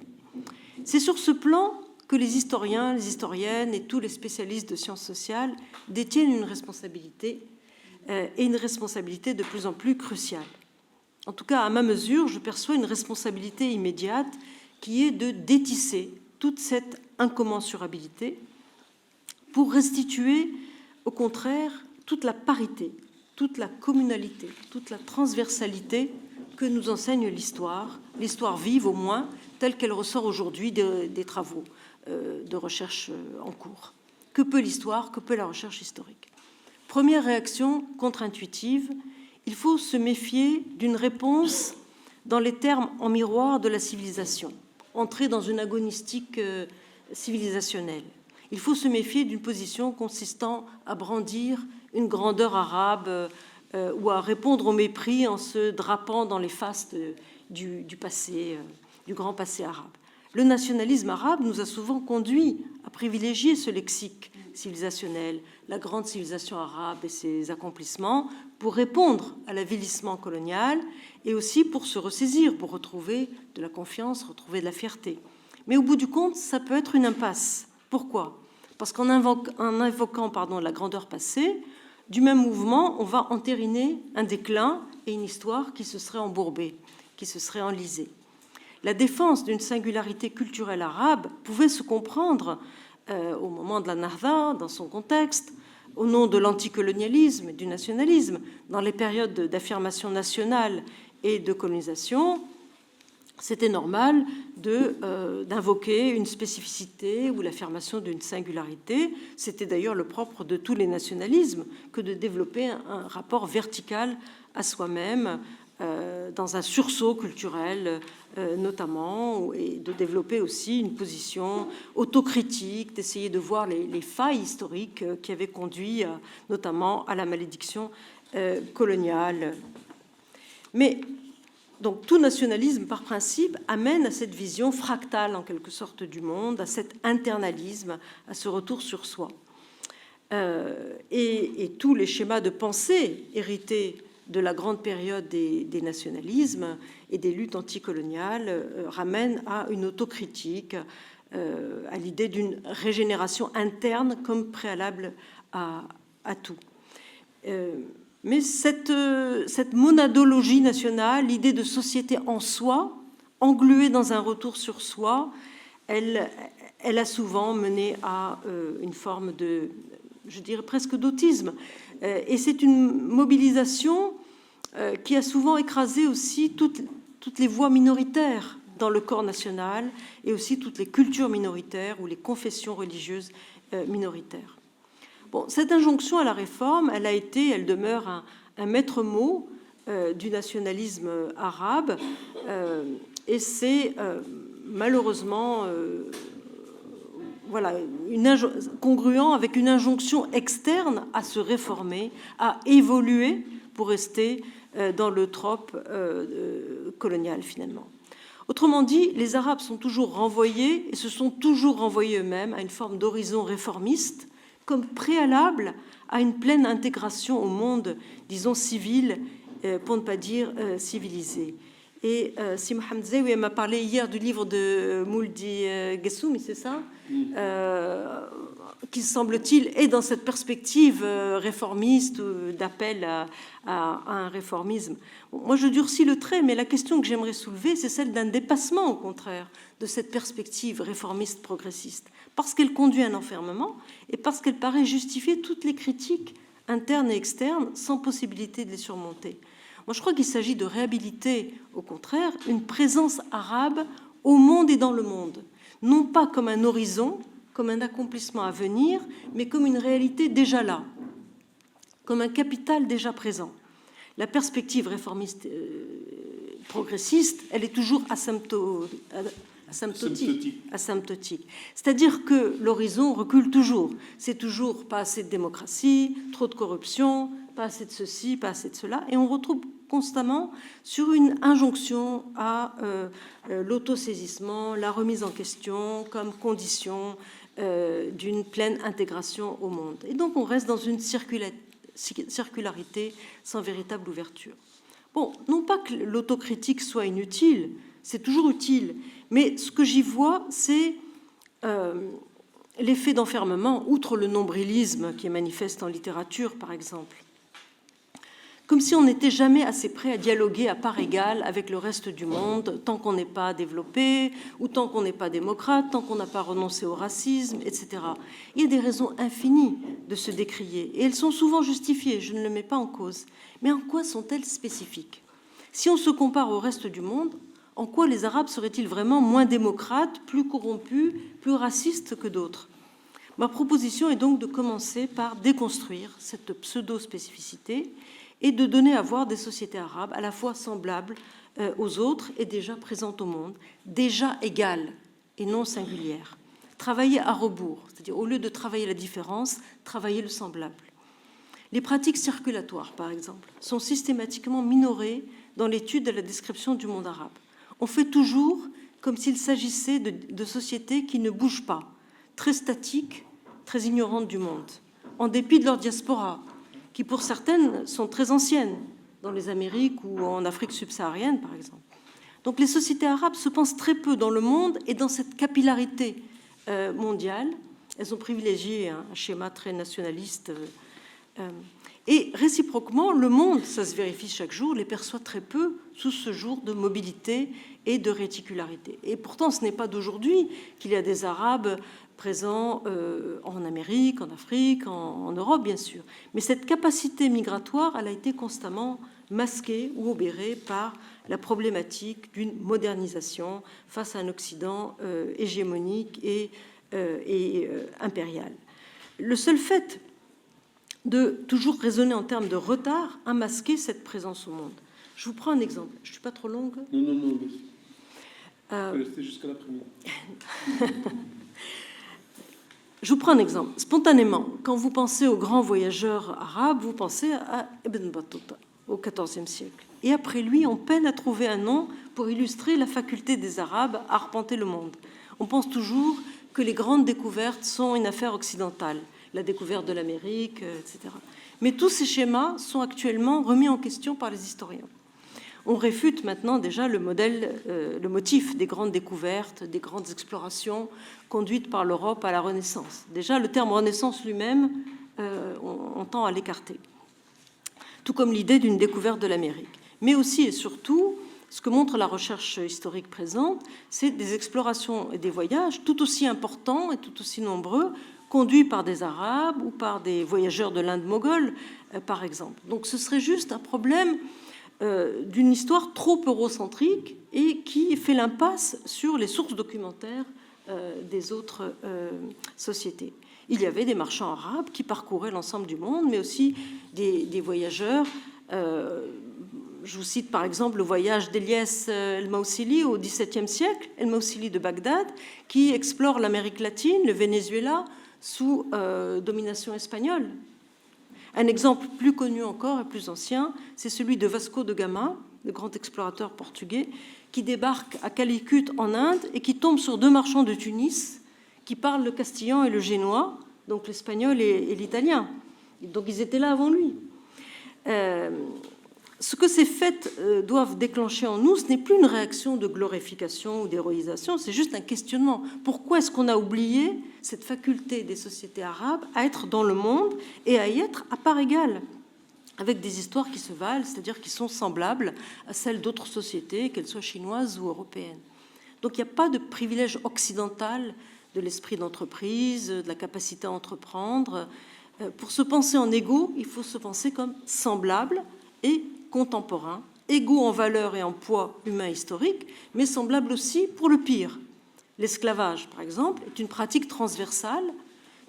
C'est sur ce plan que les historiens, les historiennes et tous les spécialistes de sciences sociales détiennent une responsabilité, et une responsabilité de plus en plus cruciale. En tout cas, à ma mesure, je perçois une responsabilité immédiate qui est de détisser toute cette incommensurabilité pour restituer, au contraire, toute la parité, toute la communalité, toute la transversalité que nous enseigne l'histoire vive au moins, telle qu'elle ressort aujourd'hui des travaux de recherche en cours. Que peut l'histoire, que peut la recherche historique? Première réaction contre-intuitive, il faut se méfier d'une réponse dans les termes en miroir de la civilisation, entrer dans une agonistique civilisationnelle. Il faut se méfier d'une position consistant à brandir une grandeur arabe ou à répondre au mépris en se drapant dans les fastes du passé, du grand passé arabe. Le nationalisme arabe nous a souvent conduit à privilégier ce lexique civilisationnel, la grande civilisation arabe et ses accomplissements, pour répondre à l'avilissement colonial et aussi pour se ressaisir, pour retrouver de la confiance, retrouver de la fierté. Mais au bout du compte, ça peut être une impasse. Pourquoi ? Parce qu'en invoquant la grandeur passée, du même mouvement, on va entériner un déclin et une histoire qui se serait embourbée, qui se serait enlisée. La défense d'une singularité culturelle arabe pouvait se comprendre au moment de la Nahda, dans son contexte, au nom de l'anticolonialisme et du nationalisme, dans les périodes d'affirmation nationale et de colonisation. C'était normal d'invoquer une spécificité ou l'affirmation d'une singularité. C'était d'ailleurs le propre de tous les nationalismes que de développer un rapport vertical à soi-même, dans un sursaut culturel notamment, et de développer aussi une position autocritique, d'essayer de voir les failles historiques qui avaient conduit notamment à la malédiction coloniale. Mais donc tout nationalisme, par principe, amène à cette vision fractale, en quelque sorte, du monde, à cet internalisme, à ce retour sur soi. Et tous les schémas de pensée hérités de la grande période des nationalismes et des luttes anticoloniales ramènent à une autocritique, à l'idée d'une régénération interne comme préalable à tout. Mais cette monadologie nationale, l'idée de société en soi, engluée dans un retour sur soi, elle a souvent mené à une forme de, je dirais presque d'autisme. Et c'est une mobilisation qui a souvent écrasé aussi toutes les voix minoritaires dans le corps national et aussi toutes les cultures minoritaires ou les confessions religieuses minoritaires. Bon, cette injonction à la réforme, elle demeure un maître mot du nationalisme arabe, et c'est malheureusement congruent avec une injonction externe à se réformer, à évoluer pour rester dans le trope colonial finalement. Autrement dit, les Arabes sont toujours renvoyés et se sont toujours renvoyés eux-mêmes à une forme d'horizon réformiste comme préalable à une pleine intégration au monde, disons, civil, pour ne pas dire civilisé. Et si Mohamed Zawi m'a parlé hier du livre de Mouldi Gessoumi, c'est ça, qui, semble-t-il, est dans cette perspective réformiste, d'appel à un réformisme. Bon, moi, je durcis le trait, mais la question que j'aimerais soulever, c'est celle d'un dépassement, au contraire, de cette perspective réformiste progressiste, parce qu'elle conduit à un enfermement et parce qu'elle paraît justifier toutes les critiques internes et externes sans possibilité de les surmonter. Moi, je crois qu'il s'agit de réhabiliter, au contraire, une présence arabe au monde et dans le monde, non pas comme un horizon, comme un accomplissement à venir, mais comme une réalité déjà là, comme un capital déjà présent. La perspective réformiste progressiste, elle est toujours asymptotique. C'est-à-dire que l'horizon recule toujours. C'est toujours pas assez de démocratie, trop de corruption, pas assez de ceci, pas assez de cela. Et on retrouve constamment sur une injonction à l'autosaisissement, la remise en question comme condition d'une pleine intégration au monde. Et donc on reste dans une circularité sans véritable ouverture. Bon, non pas que l'autocritique soit inutile, c'est toujours utile, mais ce que j'y vois, c'est l'effet d'enfermement, outre le nombrilisme qui est manifeste en littérature, par exemple. Comme si on n'était jamais assez prêt à dialoguer à part égale avec le reste du monde, tant qu'on n'est pas développé, ou tant qu'on n'est pas démocrate, tant qu'on n'a pas renoncé au racisme, etc. Il y a des raisons infinies de se décrier, et elles sont souvent justifiées, je ne le mets pas en cause. Mais en quoi sont-elles spécifiques ? Si on se compare au reste du monde, en quoi les Arabes seraient-ils vraiment moins démocrates, plus corrompus, plus racistes que d'autres ? Ma proposition est donc de commencer par déconstruire cette pseudo-spécificité et de donner à voir des sociétés arabes à la fois semblables aux autres et déjà présentes au monde, déjà égales et non singulières. travailler à rebours, c'est-à-dire au lieu de travailler la différence, travailler le semblable. Les pratiques circulatoires, par exemple, sont systématiquement minorées dans l'étude de la description du monde arabe. On fait toujours comme s'il s'agissait de sociétés qui ne bougent pas, très statiques, très ignorantes du monde, en dépit de leur diaspora, qui pour certaines sont très anciennes, dans les Amériques ou en Afrique subsaharienne, par exemple. Donc les sociétés arabes se pensent très peu dans le monde et dans cette capillarité mondiale. Elles ont privilégié un schéma très nationaliste. Et réciproquement, le monde, ça se vérifie chaque jour, les perçoit très peu sous ce jour de mobilité et de réticularité. Et pourtant, ce n'est pas d'aujourd'hui qu'il y a des Arabes présents en Amérique, en Afrique, en Europe, bien sûr. Mais cette capacité migratoire, elle a été constamment masquée ou obérée par la problématique d'une modernisation face à un Occident hégémonique et impérial. Le seul fait de toujours raisonner en termes de retard a masqué cette présence au monde. Je vous prends un exemple. Je ne suis pas trop longue? Non. Restez jusqu'à l'après-midi. Je vous prends un exemple. Spontanément, quand vous pensez aux grands voyageurs arabes, vous pensez à Ibn Battuta au XIVe siècle. Et après lui, on peine à trouver un nom pour illustrer la faculté des Arabes à arpenter le monde. On pense toujours que les grandes découvertes sont une affaire occidentale, la découverte de l'Amérique, etc. Mais tous ces schémas sont actuellement remis en question par les historiens. On réfute maintenant déjà le motif des grandes découvertes, des grandes explorations conduites par l'Europe à la Renaissance. Déjà, le terme Renaissance lui-même, on tend à l'écarter. Tout comme l'idée d'une découverte de l'Amérique. Mais aussi et surtout, ce que montre la recherche historique présente, c'est des explorations et des voyages tout aussi importants et tout aussi nombreux, conduits par des Arabes ou par des voyageurs de l'Inde moghole, par exemple. Donc ce serait juste un problème d'une histoire trop eurocentrique et qui fait l'impasse sur les sources documentaires des autres sociétés. Il y avait des marchands arabes qui parcouraient l'ensemble du monde, mais aussi des voyageurs. Je vous cite par exemple le voyage d'Elias El-Mausili au XVIIe siècle, El-Mausili de Bagdad, qui explore l'Amérique latine, le Venezuela, sous domination espagnole. Un exemple plus connu encore et plus ancien, c'est celui de Vasco de Gama, le grand explorateur portugais, qui débarque à Calicut en Inde et qui tombe sur deux marchands de Tunis qui parlent le castillan et le génois, donc l'espagnol et l'italien. Donc ils étaient là avant lui. Ce que ces faits doivent déclencher en nous, ce n'est plus une réaction de glorification ou d'héroïsation, c'est juste un questionnement. Pourquoi est-ce qu'on a oublié cette faculté des sociétés arabes à être dans le monde et à y être à part égale, avec des histoires qui se valent, c'est-à-dire qui sont semblables à celles d'autres sociétés, qu'elles soient chinoises ou européennes. Donc il n'y a pas de privilège occidental de l'esprit d'entreprise, de la capacité à entreprendre. Pour se penser en égaux, il faut se penser comme semblable et contemporain, égaux en valeur et en poids humain historique, mais semblable aussi pour le pire. L'esclavage, par exemple, est une pratique transversale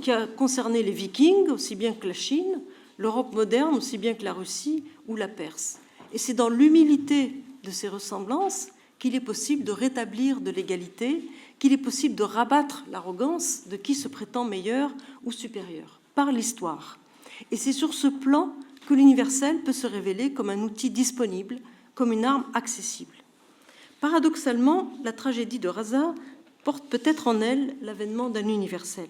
qui a concerné les Vikings aussi bien que la Chine, l'Europe moderne aussi bien que la Russie ou la Perse. Et c'est dans l'humilité de ces ressemblances qu'il est possible de rétablir de l'égalité, qu'il est possible de rabattre l'arrogance de qui se prétend meilleur ou supérieur, par l'histoire. Et c'est sur ce plan que l'universel peut se révéler comme un outil disponible, comme une arme accessible. Paradoxalement, la tragédie de Raza porte peut-être en elle l'avènement d'un universel.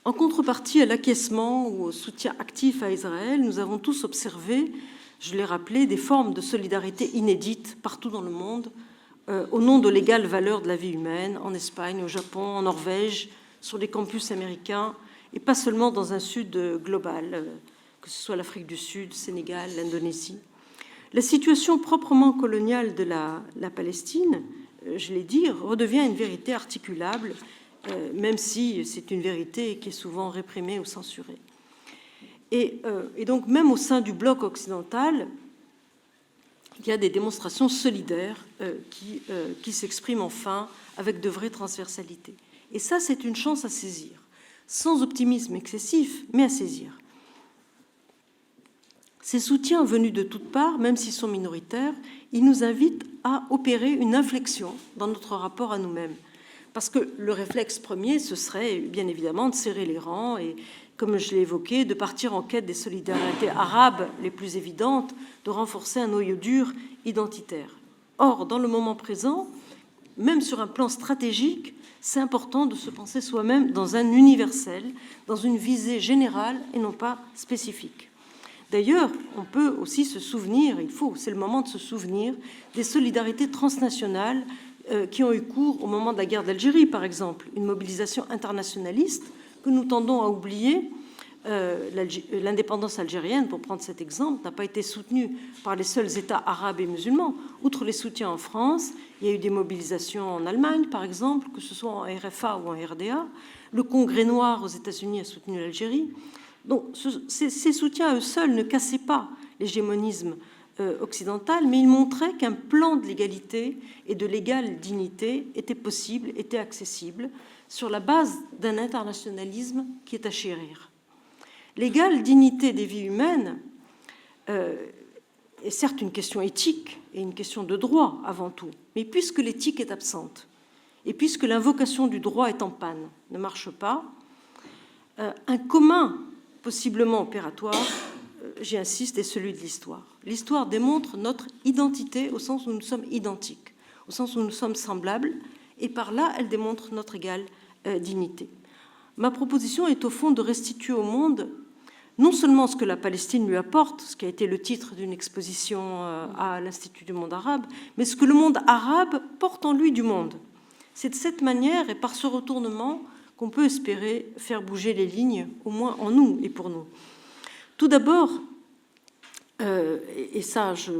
En contrepartie à l'acquiescement ou au soutien actif à Israël, nous avons tous observé, je l'ai rappelé, des formes de solidarité inédites partout dans le monde, au nom de l'égale valeur de la vie humaine, en Espagne, au Japon, en Norvège, sur les campus américains, et pas seulement dans un sud global, que ce soit l'Afrique du Sud, le Sénégal, l'Indonésie. La situation proprement coloniale de la Palestine, je l'ai dit, redevient une vérité articulable, même si c'est une vérité qui est souvent réprimée ou censurée. Et donc, même au sein du bloc occidental, il y a des démonstrations solidaires qui s'expriment enfin avec de vraies transversalités. Et ça, c'est une chance à saisir, sans optimisme excessif, mais à saisir. Ces soutiens venus de toutes parts, même s'ils sont minoritaires, ils nous invitent à opérer une inflexion dans notre rapport à nous-mêmes. Parce que le réflexe premier, ce serait bien évidemment de serrer les rangs et, comme je l'ai évoqué, de partir en quête des solidarités arabes les plus évidentes, de renforcer un noyau dur identitaire. Or, dans le moment présent, même sur un plan stratégique, c'est important de se penser soi-même dans un universel, dans une visée générale et non pas spécifique. D'ailleurs, on peut aussi se souvenir, c'est le moment de se souvenir des solidarités transnationales qui ont eu cours au moment de la guerre d'Algérie, par exemple, une mobilisation internationaliste que nous tendons à oublier. L'indépendance algérienne, pour prendre cet exemple, n'a pas été soutenue par les seuls États arabes et musulmans. Outre les soutiens en France, il y a eu des mobilisations en Allemagne, par exemple, que ce soit en RFA ou en RDA. Le Congrès noir aux États-Unis a soutenu l'Algérie. Donc, ces soutiens à eux seuls ne cassaient pas l'hégémonisme occidental, mais ils montraient qu'un plan de l'égalité et de l'égale dignité était possible, était accessible, sur la base d'un internationalisme qui est à chérir. L'égale dignité des vies humaines est certes une question éthique et une question de droit avant tout, mais puisque l'éthique est absente et puisque l'invocation du droit est en panne, ne marche pas, un commun possiblement opératoire, j'y insiste, est celui de l'histoire. L'histoire démontre notre identité au sens où nous sommes identiques, au sens où nous sommes semblables, et par là, elle démontre notre égale dignité. Ma proposition est au fond de restituer au monde non seulement ce que la Palestine lui apporte, ce qui a été le titre d'une exposition à l'Institut du monde arabe, mais ce que le monde arabe porte en lui du monde. C'est de cette manière et par ce retournement qu'on peut espérer faire bouger les lignes, au moins en nous et pour nous. Tout d'abord, et ça je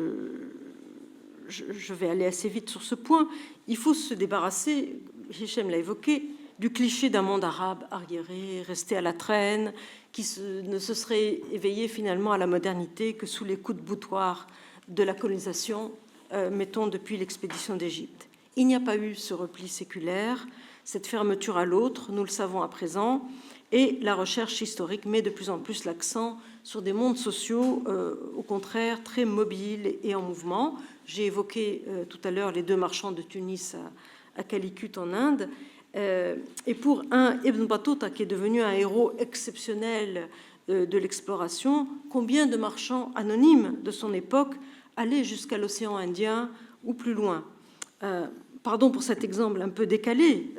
vais aller assez vite sur ce point, il faut se débarrasser, Hichem l'a évoqué, du cliché d'un monde arabe arriéré, resté à la traîne, qui ne se serait éveillé finalement à la modernité que sous les coups de boutoir de la colonisation, mettons depuis l'expédition d'Égypte. Il n'y a pas eu ce repli séculaire, cette fermeture à l'autre, nous le savons à présent, et la recherche historique met de plus en plus l'accent sur des mondes sociaux, au contraire, très mobiles et en mouvement. J'ai évoqué tout à l'heure les 2 marchands de Tunis à Calicut en Inde. Et pour un Ibn Battuta qui est devenu un héros exceptionnel de l'exploration, combien de marchands anonymes de son époque allaient jusqu'à l'océan Indien ou plus loin? Pardon pour cet exemple un peu décalé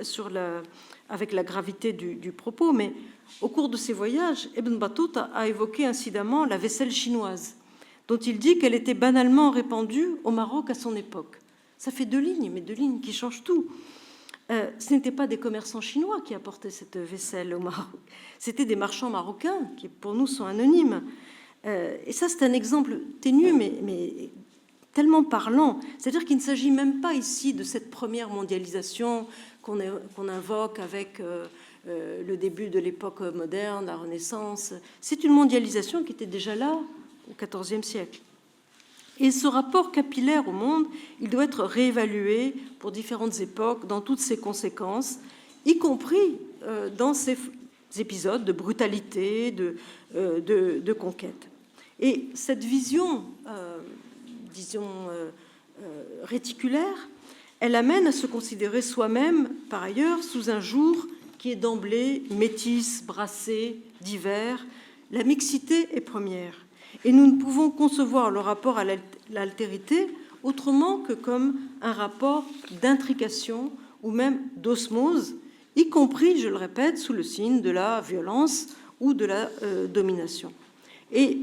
avec la gravité du propos, mais au cours de ses voyages, Ibn Battuta a évoqué incidemment la vaisselle chinoise, dont il dit qu'elle était banalement répandue au Maroc à son époque. Ça fait 2 lignes, mais 2 lignes qui changent tout. Ce n'étaient pas des commerçants chinois qui apportaient cette vaisselle au Maroc, c'était des marchands marocains qui, pour nous, sont anonymes. Et ça, c'est un exemple ténu, mais tellement parlant. C'est-à-dire qu'il ne s'agit même pas ici de cette première mondialisation qu'on invoque avec le début de l'époque moderne, la Renaissance. C'est une mondialisation qui était déjà là au XIVe siècle. Et ce rapport capillaire au monde, il doit être réévalué pour différentes époques, dans toutes ses conséquences, y compris dans ces épisodes de brutalité, de conquête. Et cette vision, disons, réticulaire, elle amène à se considérer soi-même, par ailleurs, sous un jour qui est d'emblée métis, brassé, divers. La mixité est première. Et nous ne pouvons concevoir le rapport à l'altérité autrement que comme un rapport d'intrication ou même d'osmose, y compris, je le répète, sous le signe de la violence ou de la domination. Et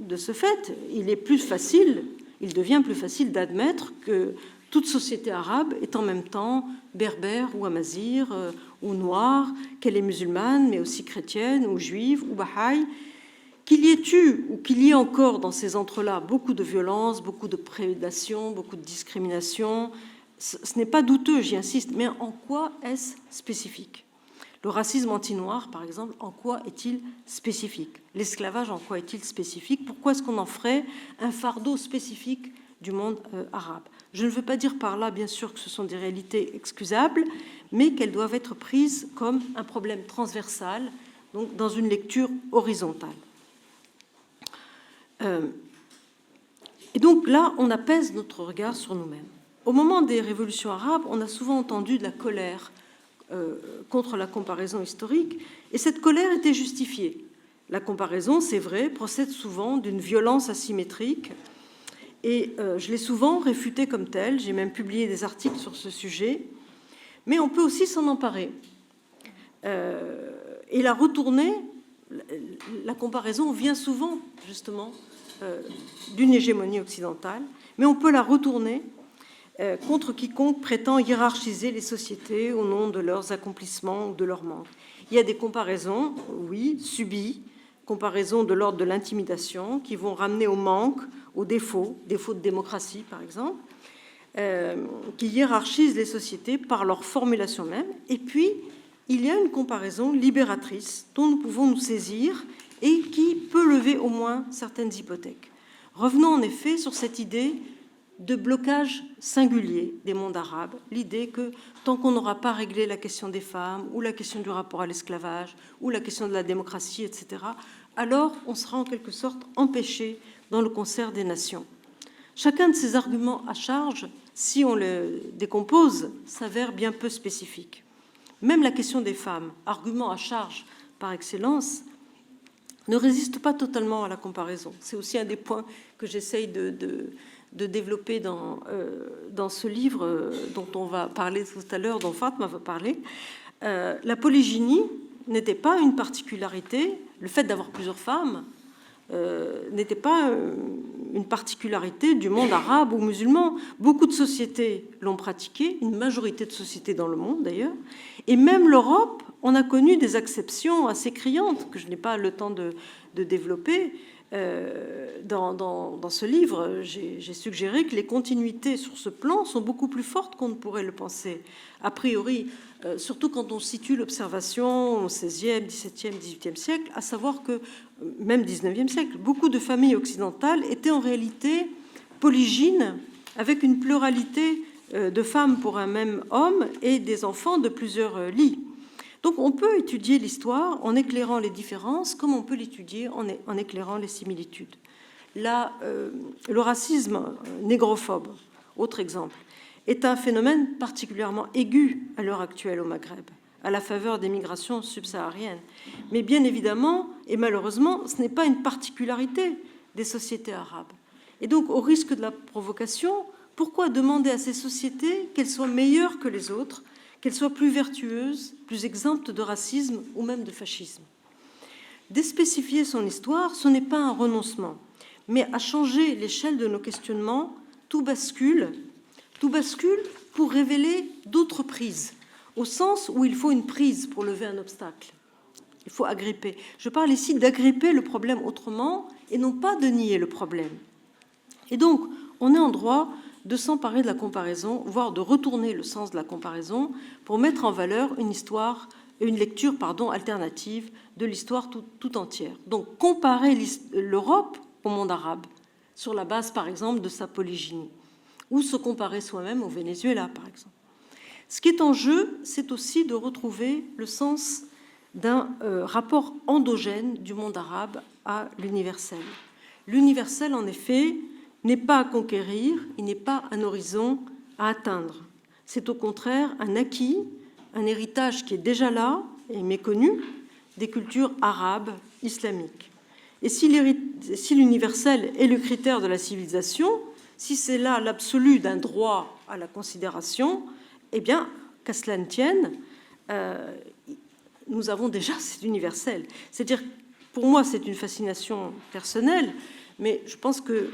de ce fait, il devient plus facile d'admettre que toute société arabe est en même temps berbère ou amazigh ou noire, qu'elle est musulmane, mais aussi chrétienne ou juive ou bahaï. Qu'il y ait eu ou qu'il y ait encore dans ces entre-là beaucoup de violence, beaucoup de prédation, beaucoup de discrimination, ce n'est pas douteux, j'y insiste, mais en quoi est-ce spécifique? Le racisme anti-noir, par exemple, en quoi est-il spécifique? L'esclavage, en quoi est-il spécifique? Pourquoi est-ce qu'on en ferait un fardeau spécifique du monde arabe? Je ne veux pas dire par là, bien sûr, que ce sont des réalités excusables, mais qu'elles doivent être prises comme un problème transversal, donc dans une lecture horizontale. Et donc là, on apaise notre regard sur nous-mêmes. Au moment des révolutions arabes, on a souvent entendu de la colère contre la comparaison historique, et cette colère était justifiée. La comparaison, c'est vrai, procède souvent d'une violence asymétrique, et je l'ai souvent réfutée comme telle, j'ai même publié des articles sur ce sujet, mais on peut aussi s'en emparer et la retourner. La comparaison vient souvent, justement, d'une hégémonie occidentale, mais on peut la retourner contre quiconque prétend hiérarchiser les sociétés au nom de leurs accomplissements ou de leurs manques. Il y a des comparaisons, oui, subies, comparaisons de l'ordre de l'intimidation, qui vont ramener au manque, aux défauts de démocratie, par exemple, qui hiérarchisent les sociétés par leur formulation même. Et puis, il y a une comparaison libératrice dont nous pouvons nous saisir et qui peut lever au moins certaines hypothèques. Revenons en effet sur cette idée de blocage singulier des mondes arabes, l'idée que tant qu'on n'aura pas réglé la question des femmes ou la question du rapport à l'esclavage ou la question de la démocratie, etc., alors on sera en quelque sorte empêché dans le concert des nations. Chacun de ces arguments à charge, si on le décompose, s'avère bien peu spécifique. Même la question des femmes, argument à charge par excellence, ne résiste pas totalement à la comparaison. C'est aussi un des points que j'essaye de développer dans ce livre dont on va parler tout à l'heure, dont Fatma va parler. La polygynie n'était pas une particularité, le fait d'avoir plusieurs femmes n'était pas une particularité du monde arabe ou musulman. Beaucoup de sociétés l'ont pratiqué, une majorité de sociétés dans le monde d'ailleurs, et même l'Europe, on a connu des exceptions assez criantes que je n'ai pas le temps de développer. Dans ce livre, j'ai suggéré que les continuités sur ce plan sont beaucoup plus fortes qu'on ne pourrait le penser. A priori, surtout quand on situe l'observation au XVIe, XVIIe, XVIIIe siècle, à savoir que, même XIXe siècle, beaucoup de familles occidentales étaient en réalité polygynes, avec une pluralité de femmes pour un même homme et des enfants de plusieurs lits. Donc on peut étudier l'histoire en éclairant les différences comme on peut l'étudier en éclairant les similitudes. Là, le racisme négrophobe, autre exemple, est un phénomène particulièrement aigu à l'heure actuelle au Maghreb, à la faveur des migrations subsahariennes. Mais bien évidemment, et malheureusement, ce n'est pas une particularité des sociétés arabes. Et donc, au risque de la provocation, pourquoi demander à ces sociétés qu'elles soient meilleures que les autres, qu'elles soient plus vertueuses, plus exemptes de racisme ou même de fascisme? Déspécifier son histoire, ce n'est pas un renoncement, mais à changer l'échelle de nos questionnements, tout bascule pour révéler d'autres prises, au sens où il faut une prise pour lever un obstacle. Il faut agripper. Je parle ici d'agripper le problème autrement et non pas de nier le problème. Et donc, on est en droit de s'emparer de la comparaison, voire de retourner le sens de la comparaison pour mettre en valeur une lecture alternative de l'histoire tout entière. Donc, comparer l'Europe au monde arabe sur la base, par exemple, de sa polygynie, ou se comparer soi-même au Venezuela, par exemple. Ce qui est en jeu, c'est aussi de retrouver le sens d'un rapport endogène du monde arabe à l'universel. L'universel, en effet, n'est pas à conquérir, il n'est pas un horizon à atteindre. C'est au contraire un acquis, un héritage qui est déjà là et méconnu des cultures arabes, islamiques. Et si l'universel est le critère de la civilisation, si c'est là l'absolu d'un droit à la considération, eh bien, qu'à cela ne tienne, nous avons déjà cet universel. C'est-à-dire, pour moi, c'est une fascination personnelle, mais je pense que,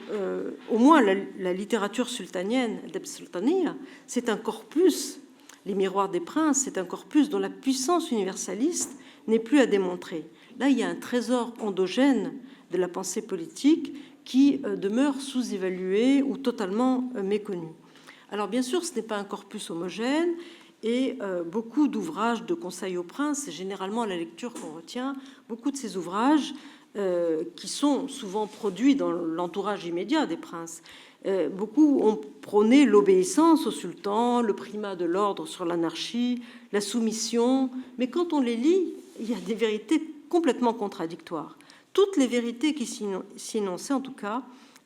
au moins, la littérature sultanienne, d'Ebn Sultaniya, c'est un corpus, les miroirs des princes, c'est un corpus dont la puissance universaliste n'est plus à démontrer. Là, il y a un trésor endogène de la pensée politique qui demeure sous-évalué ou totalement méconnu. Alors, bien sûr, ce n'est pas un corpus homogène, et beaucoup d'ouvrages de conseil aux princes, c'est généralement la lecture qu'on retient, beaucoup de ces ouvrages qui sont souvent produits dans l'entourage immédiat des princes. Beaucoup ont prôné l'obéissance au sultan, le primat de l'ordre sur l'anarchie, la soumission, mais quand on les lit, il y a des vérités complètement contradictoires. Toutes les vérités qui s'y énoncent, en tout cas,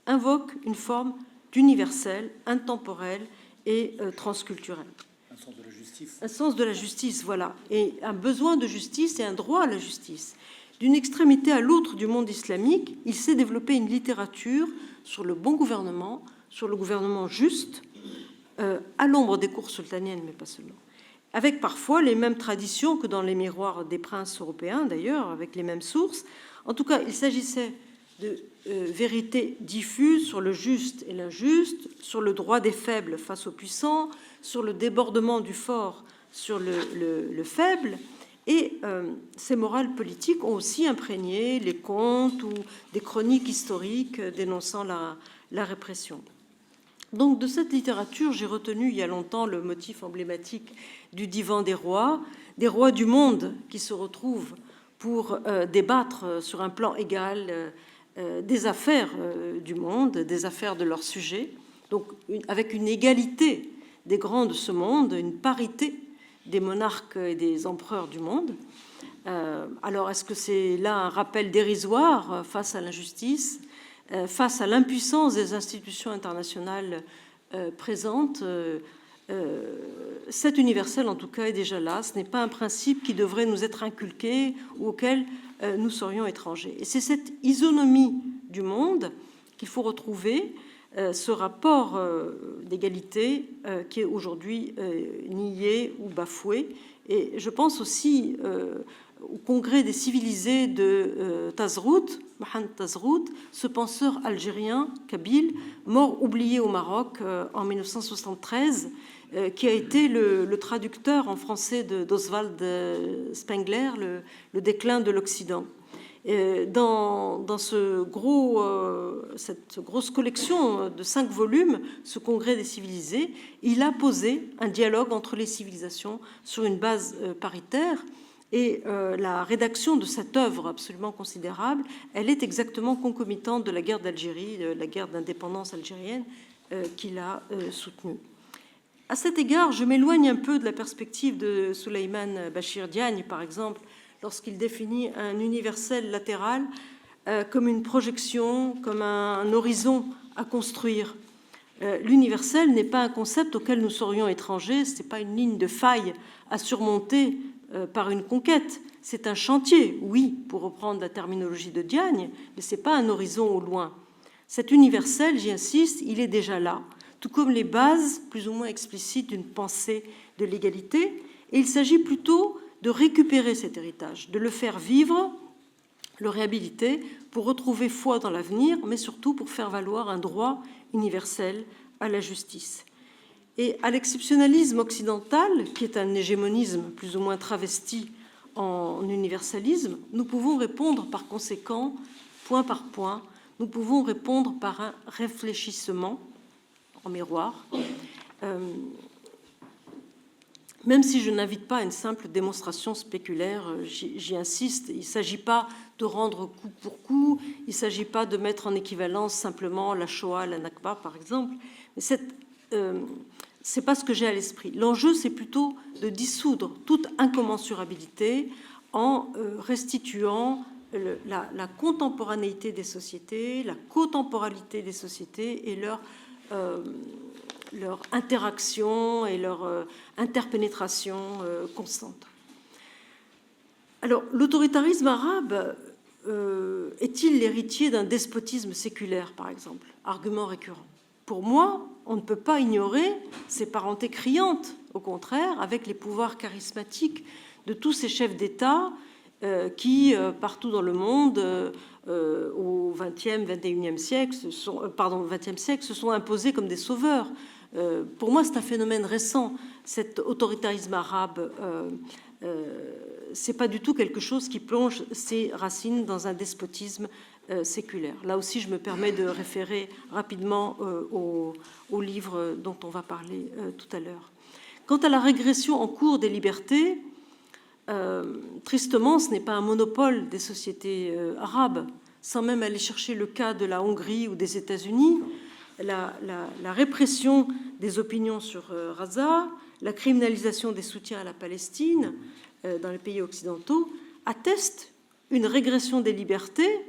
invoquent une forme d'universel, intemporel et transculturel. Un sens de la justice. justice. Un sens de la justice, voilà. Et un besoin de justice et un droit à la justice. D'une extrémité à l'autre du monde islamique, il s'est développé une littérature sur le bon gouvernement, sur le gouvernement juste, à l'ombre des cours sultaniennes, mais pas seulement. Avec parfois les mêmes traditions que dans les miroirs des princes européens, d'ailleurs, avec les mêmes sources. En tout cas, il s'agissait de vérités diffuses sur le juste et l'injuste, sur le droit des faibles face aux puissants, sur le débordement du fort sur le faible. Et ces morales politiques ont aussi imprégné les contes ou des chroniques historiques dénonçant la répression. Donc de cette littérature, j'ai retenu il y a longtemps le motif emblématique du divan des rois du monde qui se retrouvent pour débattre sur un plan égal des affaires du monde, des affaires de leur sujet, donc avec une égalité des grands de ce monde, une parité des monarques et des empereurs du monde. Alors, est-ce que c'est là un rappel dérisoire face à l'injustice, face à l'impuissance des institutions internationales présentes? Cet universel, en tout cas, est déjà là. Ce n'est pas un principe qui devrait nous être inculqué ou auquel nous serions étrangers. Et c'est cette isonomie du monde qu'il faut retrouver, ce rapport d'égalité qui est aujourd'hui nié ou bafoué. Et je pense aussi au Congrès des civilisés de Tazrout, Mohamed Tazrout, ce penseur algérien, kabyle, mort oublié au Maroc en 1973, qui a été le traducteur en français d'Oswald Spengler, le déclin de l'Occident. Dans cette grosse collection de 5 volumes, ce Congrès des civilisés, il a posé un dialogue entre les civilisations sur une base paritaire. Et la rédaction de cette œuvre absolument considérable, elle est exactement concomitante de la guerre d'Algérie, de la guerre d'indépendance algérienne qu'il a soutenue. À cet égard, je m'éloigne un peu de la perspective de Souleymane Bachir Diagne, par exemple, lorsqu'il définit un universel latéral comme une projection, comme un horizon à construire. L'universel n'est pas un concept auquel nous serions étrangers, ce n'est pas une ligne de faille à surmonter par une conquête. C'est un chantier, oui, pour reprendre la terminologie de Diagne, mais ce n'est pas un horizon au loin. Cet universel, j'y insiste, il est déjà là, tout comme les bases plus ou moins explicites d'une pensée de l'égalité, et il s'agit plutôt de récupérer cet héritage, de le faire vivre, le réhabiliter, pour retrouver foi dans l'avenir, mais surtout pour faire valoir un droit universel à la justice. Et à l'exceptionnalisme occidental, qui est un hégémonisme plus ou moins travesti en universalisme, nous pouvons répondre par conséquent, point par point, nous pouvons répondre par un réfléchissement en miroir, même si je n'invite pas à une simple démonstration spéculaire, j'y insiste, il ne s'agit pas de rendre coup pour coup, il ne s'agit pas de mettre en équivalence simplement la Shoah, la Nakba, par exemple, mais c'est pas ce que j'ai à l'esprit. L'enjeu, c'est plutôt de dissoudre toute incommensurabilité en restituant la contemporanéité des sociétés, la cotemporalité des sociétés et leur interaction et leur interpénétration constante. Alors, l'autoritarisme arabe est-il l'héritier d'un despotisme séculaire, par exemple? Argument récurrent. Pour moi, on ne peut pas ignorer ces parentés criantes, au contraire, avec les pouvoirs charismatiques de tous ces chefs d'État qui, partout dans le monde, au XXe, XXIe siècle, se sont imposés comme des sauveurs. Pour moi, c'est un phénomène récent. Cet autoritarisme arabe, c'est pas du tout quelque chose qui plonge ses racines dans un despotisme séculaire. Là aussi, je me permets de référer rapidement au livre dont on va parler tout à l'heure. Quant à la régression en cours des libertés, tristement, ce n'est pas un monopole des sociétés arabes. Sans même aller chercher le cas de la Hongrie ou des États-Unis, la répression des opinions sur Gaza, la criminalisation des soutiens à la Palestine dans les pays occidentaux attestent une régression des libertés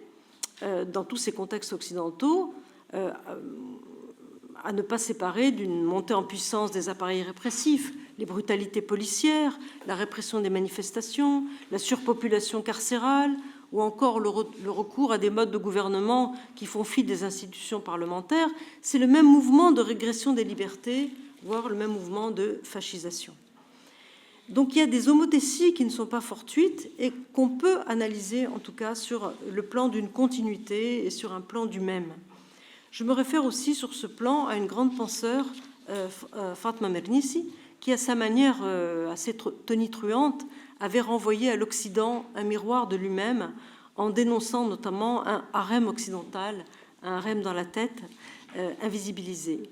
dans tous ces contextes occidentaux, à ne pas séparer d'une montée en puissance des appareils répressifs, les brutalités policières, la répression des manifestations, la surpopulation carcérale, ou encore le recours à des modes de gouvernement qui font fi des institutions parlementaires, c'est le même mouvement de régression des libertés, voire le même mouvement de fascisation. Donc il y a des homothéties qui ne sont pas fortuites et qu'on peut analyser en tout cas sur le plan d'une continuité et sur un plan du même. Je me réfère aussi sur ce plan à une grande penseure, Fatma Mernissi, qui à sa manière assez tonitruante avait renvoyé à l'Occident un miroir de lui-même en dénonçant notamment un harem occidental, un harem dans la tête, invisibilisé.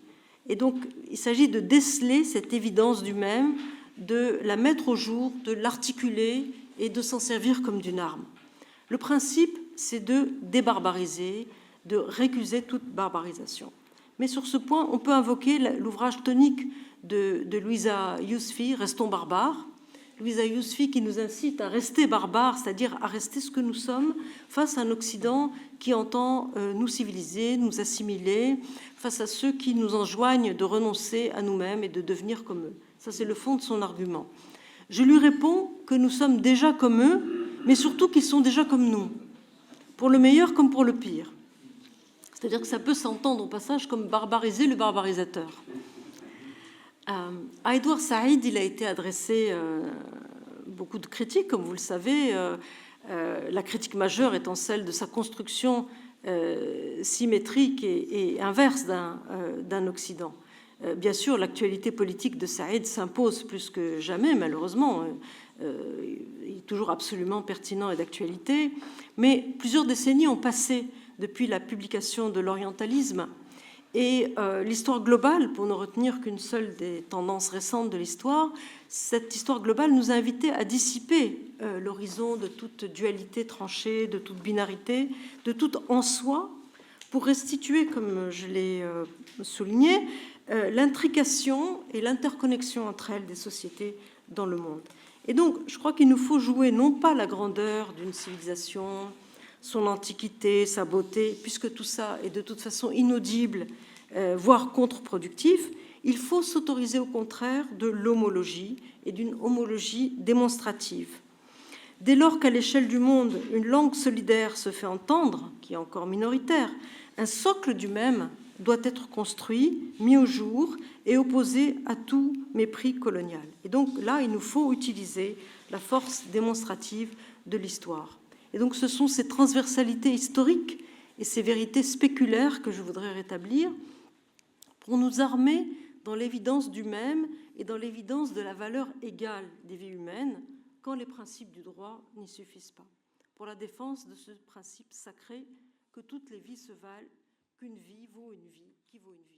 Et donc il s'agit de déceler cette évidence du même, de la mettre au jour, de l'articuler et de s'en servir comme d'une arme. Le principe, c'est de débarbariser, de récuser toute barbarisation. Mais sur ce point, on peut invoquer l'ouvrage tonique de Louisa Yousfi, Restons barbares. Louisa Yousfi qui nous incite à rester barbares, c'est-à-dire à rester ce que nous sommes face à un Occident qui entend nous civiliser, nous assimiler, face à ceux qui nous enjoignent de renoncer à nous-mêmes et de devenir comme eux. Ça, c'est le fond de son argument. Je lui réponds que nous sommes déjà comme eux, mais surtout qu'ils sont déjà comme nous, pour le meilleur comme pour le pire. C'est-à-dire que ça peut s'entendre au passage comme barbariser le barbarisateur. À Edouard Saïd, il a été adressé beaucoup de critiques, comme vous le savez, la critique majeure étant celle de sa construction symétrique et inverse d'un Occident. Bien sûr, l'actualité politique de Saïd s'impose plus que jamais, malheureusement. Il est toujours absolument pertinent et d'actualité. Mais plusieurs décennies ont passé depuis la publication de l'orientalisme. Et l'histoire globale, pour ne retenir qu'une seule des tendances récentes de l'histoire, cette histoire globale nous a invités à dissiper l'horizon de toute dualité tranchée, de toute binarité, de tout en soi, pour restituer, comme je l'ai souligné, l'intrication et l'interconnexion entre elles des sociétés dans le monde. Et donc, je crois qu'il nous faut jouer non pas la grandeur d'une civilisation, son antiquité, sa beauté, puisque tout ça est de toute façon inaudible, voire contre-productif, il faut s'autoriser au contraire de l'homologie et d'une homologie démonstrative. Dès lors qu'à l'échelle du monde, une langue solidaire se fait entendre, qui est encore minoritaire, un socle du même doit être construit, mis au jour et opposé à tout mépris colonial. Et donc là, il nous faut utiliser la force démonstrative de l'histoire. Et donc ce sont ces transversalités historiques et ces vérités spéculaires que je voudrais rétablir pour nous armer dans l'évidence du même et dans l'évidence de la valeur égale des vies humaines quand les principes du droit n'y suffisent pas. Pour la défense de ce principe sacré que toutes les vies se valent, qu'une vie vaut une vie, qui vaut une vie.